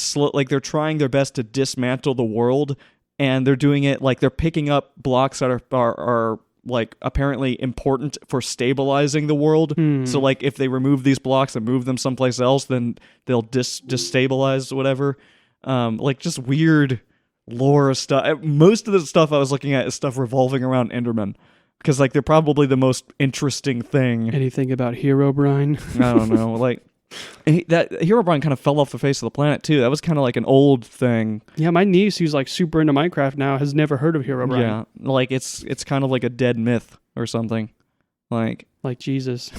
S2: they're trying their best to dismantle the world, and they're doing it like they're picking up blocks that are like apparently important for stabilizing the world. So like if they remove these blocks and move them someplace else, then they'll destabilize whatever. Like just weird lore stuff. Most of the stuff I was looking at is stuff revolving around Endermen, because like they're probably the most interesting thing.
S3: Anything about Herobrine?
S2: I don't know. Like that Herobrine kind of fell off the face of the planet too. That was kind of like an old thing.
S3: Yeah, my niece, who's like super into Minecraft now, has never heard of Herobrine.
S2: Yeah, like it's kind of like a dead myth or something. Like,
S3: Jesus.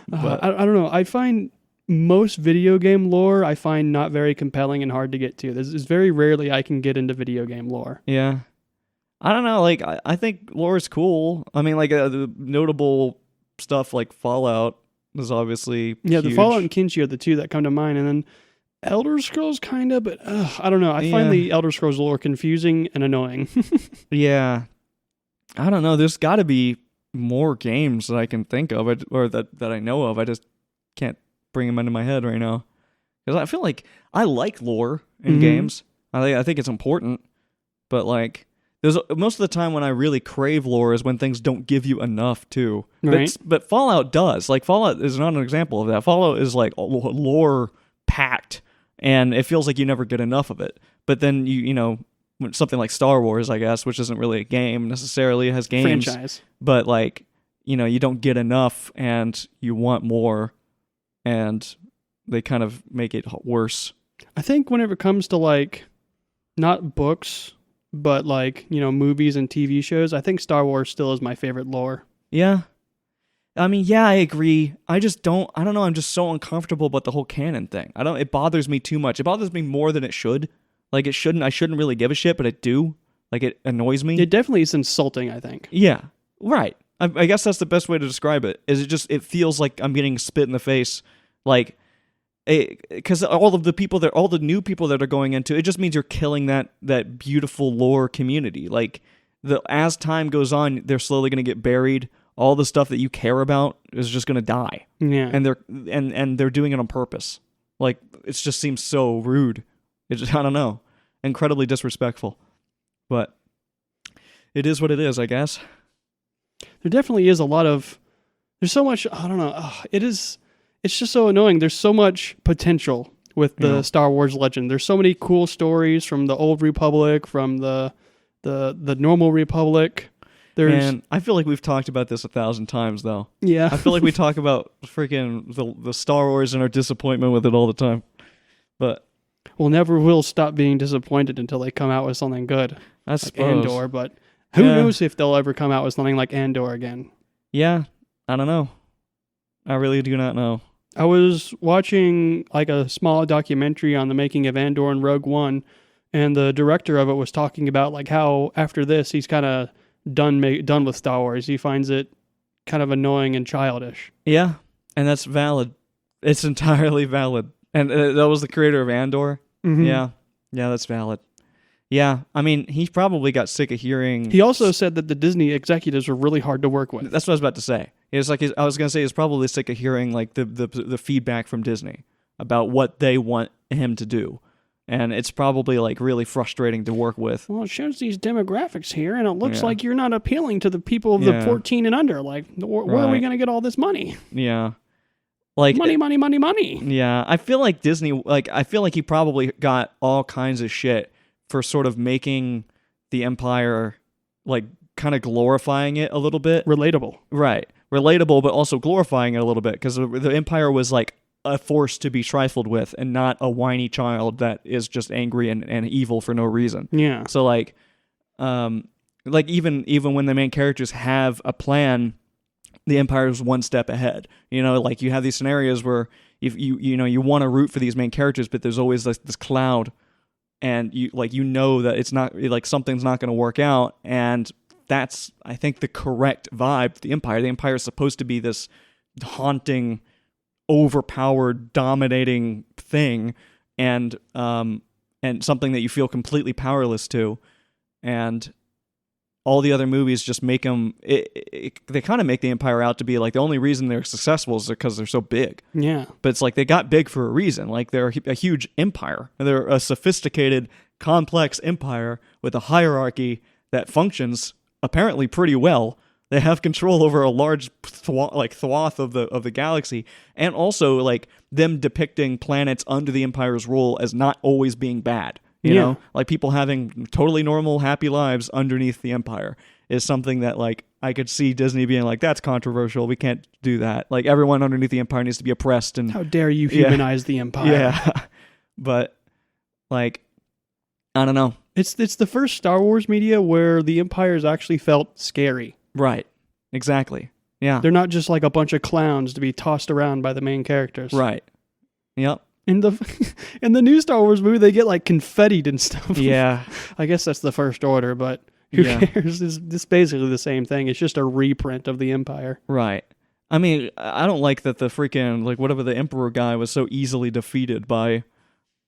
S2: but
S3: I don't know. I find most video game lore I find not very compelling and hard to get to. There's very rarely I can get into video game lore.
S2: yeah. I don't know. Like, I think lore is cool. I mean, like, the notable stuff like Fallout is obviously
S3: Yeah, the
S2: huge.
S3: Fallout and Kenshi are the two that come to mind, and then Elder Scrolls kind of, but I don't know. I find
S2: Yeah.
S3: the Elder Scrolls lore confusing and annoying.
S2: Yeah. I don't know. There's got to be more games that I can think of, or that I know of. I just can't bring them into my head right now. Because I feel like I like lore in
S3: Mhm.
S2: games. I think it's important. But, like, there's most of the time when I really crave lore is when things don't give you enough, too.
S3: Right.
S2: But Fallout does. Like, Fallout is not an example of that. Fallout is, like, lore packed, and it feels like you never get enough of it. But then, you know, something like Star Wars, I guess, which isn't really a game necessarily, it has games.
S3: Franchise.
S2: But, like, you know, you don't get enough and you want more, and they kind of make it worse.
S3: I think whenever it comes to like not books, but like, you know, movies and TV shows, I think Star Wars still is my favorite lore.
S2: Yeah. I mean, yeah, I agree. I don't know, I'm just so uncomfortable about the whole canon thing. It bothers me too much. It bothers me more than it should. Like, I shouldn't really give a shit, but I do. Like, it annoys me.
S3: It definitely is insulting, I think.
S2: Yeah, right. I guess that's the best way to describe it. It feels like I'm getting spit in the face, like, because all the new people that are going into it just means you're killing that beautiful lore community. Like, as time goes on, they're slowly going to get buried. All the stuff that you care about is just going to die,
S3: Yeah.
S2: and they're doing it on purpose. Like, it just seems so rude. I don't know, incredibly disrespectful, but it is what it is, I guess.
S3: There definitely is there's so much, I don't know. It's just so annoying. There's so much potential with the
S2: Yeah.
S3: Star Wars legend. There's so many cool stories from the Old Republic, from the normal Republic.
S2: And I feel like we've talked about this 1,000 times, though.
S3: Yeah.
S2: I feel like we talk about freaking the Star Wars and our disappointment with it all the time. But
S3: We'll never will stop being disappointed until they come out with something good,
S2: I
S3: like
S2: suppose.
S3: Andor. But who
S2: Yeah.
S3: knows if they'll ever come out with something like Andor again?
S2: Yeah, I don't know. I really do not know.
S3: I was watching like a small documentary on the making of Andor and Rogue One, and the director of it was talking about like how after this he's kind of done with Star Wars. He finds it kind of annoying and childish.
S2: Yeah, and that's valid. It's entirely valid. And that was the creator of Andor.
S3: Mhm.
S2: Yeah, that's valid. Yeah, I mean, he probably got sick of hearing.
S3: He also said that the Disney executives were really hard to work with.
S2: That's what I was about to say. It's like I was gonna say he's probably sick of hearing like the feedback from Disney about what they want him to do, and it's probably like really frustrating to work with.
S3: Well, it shows these demographics here, and it looks
S2: Yeah.
S3: like you're not appealing to the people of the
S2: Yeah.
S3: 14 and under. Like, where are we
S2: Right.
S3: going to get all this money?
S2: Yeah, like
S3: Money, money, money, money.
S2: Yeah, I feel like Disney. I feel like he probably got all kinds of shit for sort of making the Empire, like, kind of glorifying it a little bit.
S3: Relatable.
S2: Right. Relatable, but also glorifying it a little bit, because the Empire was like a force to be trifled with and not a whiny child that is just angry and evil for no reason.
S3: Yeah.
S2: So like even when the main characters have a plan, the Empire is one step ahead. You know, like you have these scenarios where if you want to root for these main characters, but there's always this cloud, and you know that it's not, like, something's not going to work out, and that's, I think, the correct vibe for the Empire. The Empire is supposed to be this haunting, overpowered, dominating thing, and something that you feel completely powerless to, and all the other movies just make them. They kind of make the Empire out to be like the only reason they're successful is because they're so big.
S3: Yeah.
S2: But it's like they got big for a reason. Like, they're a huge empire. They're a sophisticated, complex empire with a hierarchy that functions apparently pretty well. They have control over a large swath of the galaxy, and also like them depicting planets under the Empire's rule as not always being bad. You know, like people having totally normal, happy lives underneath the Empire is something that, like, I could see Disney being like, that's controversial. We can't do that. Like, everyone underneath the Empire needs to be oppressed. And
S3: How dare you humanize the Empire?
S2: yeah, but like, I don't know.
S3: It's the first Star Wars media where the Empire's actually felt scary.
S2: Right. Exactly. Yeah.
S3: They're not just like a bunch of clowns to be tossed around by the main characters.
S2: Right. Yep.
S3: In the new Star Wars movie, they get like confettied and stuff.
S2: Yeah.
S3: I guess that's the First Order, but who
S2: Yeah.
S3: cares? It's basically the same thing. It's just a reprint of the Empire.
S2: Right. I mean, I don't like that the freaking like whatever the Emperor guy was so easily defeated by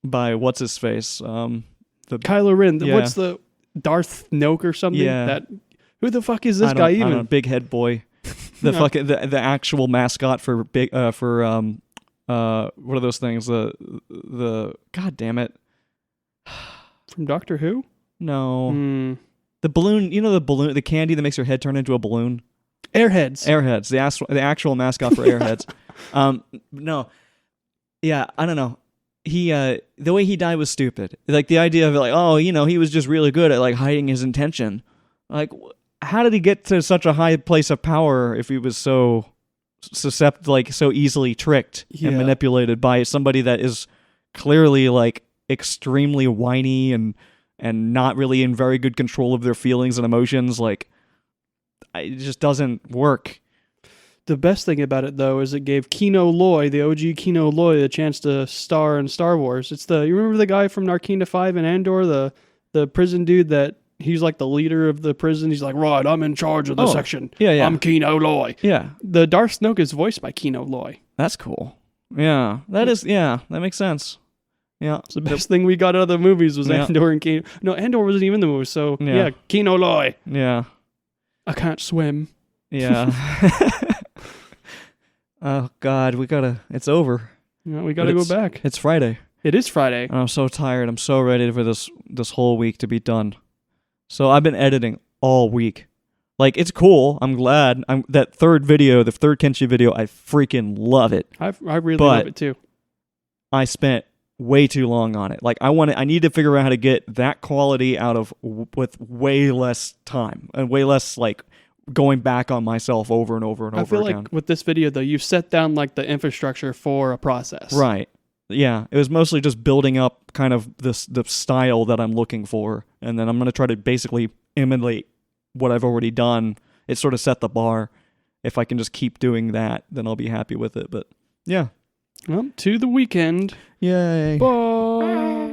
S2: what's his face.
S3: Kylo Ren.
S2: Yeah.
S3: What's the Darth Noke or something?
S2: Yeah.
S3: Who the fuck is this
S2: I
S3: guy
S2: don't know,
S3: even?
S2: big head boy. The
S3: No.
S2: fucking the actual mascot for big what are those things? The God damn it.
S3: From Doctor Who?
S2: No.
S3: Hmm.
S2: The balloon, the candy that makes your head turn into a balloon?
S3: Airheads.
S2: Airheads, the actual mascot for Airheads. No. Yeah, I don't know. He the way he died was stupid. Like the idea of like, oh, he was just really good at like hiding his intention. Like how did he get to such a high place of power if he was so so easily tricked
S3: Yeah.
S2: and manipulated by somebody that is clearly like extremely whiny and not really in very good control of their feelings and emotions? Like it just doesn't work.
S3: The best thing about it, though, is it gave Kino Loy, the OG Kino Loy, a chance to star in Star Wars. You remember the guy from Narkina 5 and Andor, the prison dude that he's like the leader of the prison? He's like, right, I'm in charge of the section.
S2: Yeah.
S3: I'm Kino Loy.
S2: Yeah.
S3: The Darth Snoke is voiced by Kino Loy.
S2: That's cool. Yeah. That makes sense. Yeah.
S3: It's the best thing we got out of the movies was
S2: Yeah.
S3: Andor and Kino. No, Andor wasn't even in the movie, so yeah, Kino Loy.
S2: Yeah.
S3: I can't swim.
S2: Yeah. Oh God, it's over.
S3: Yeah, we got to go back.
S2: It's Friday.
S3: It is Friday.
S2: And I'm so tired. I'm so ready for this whole week to be done. So I've been editing all week. Like it's cool. I'm glad. That third video, the third Kenshi video, I freaking love it.
S3: I really love it too.
S2: I spent way too long on it. Like I need to figure out how to get that quality out of with way less time and way less like going back on myself over and over and over
S3: I feel
S2: again.
S3: like with this video though, you've set down like the infrastructure for a process.
S2: Right. Yeah. It was mostly just building up kind of the style that I'm looking for, and then I'm going to try to basically emulate what I've already done. It sort of set the bar. If I can just keep doing that, then I'll be happy with it. But yeah.
S3: Well, to the weekend.
S2: Yay.
S3: Bye.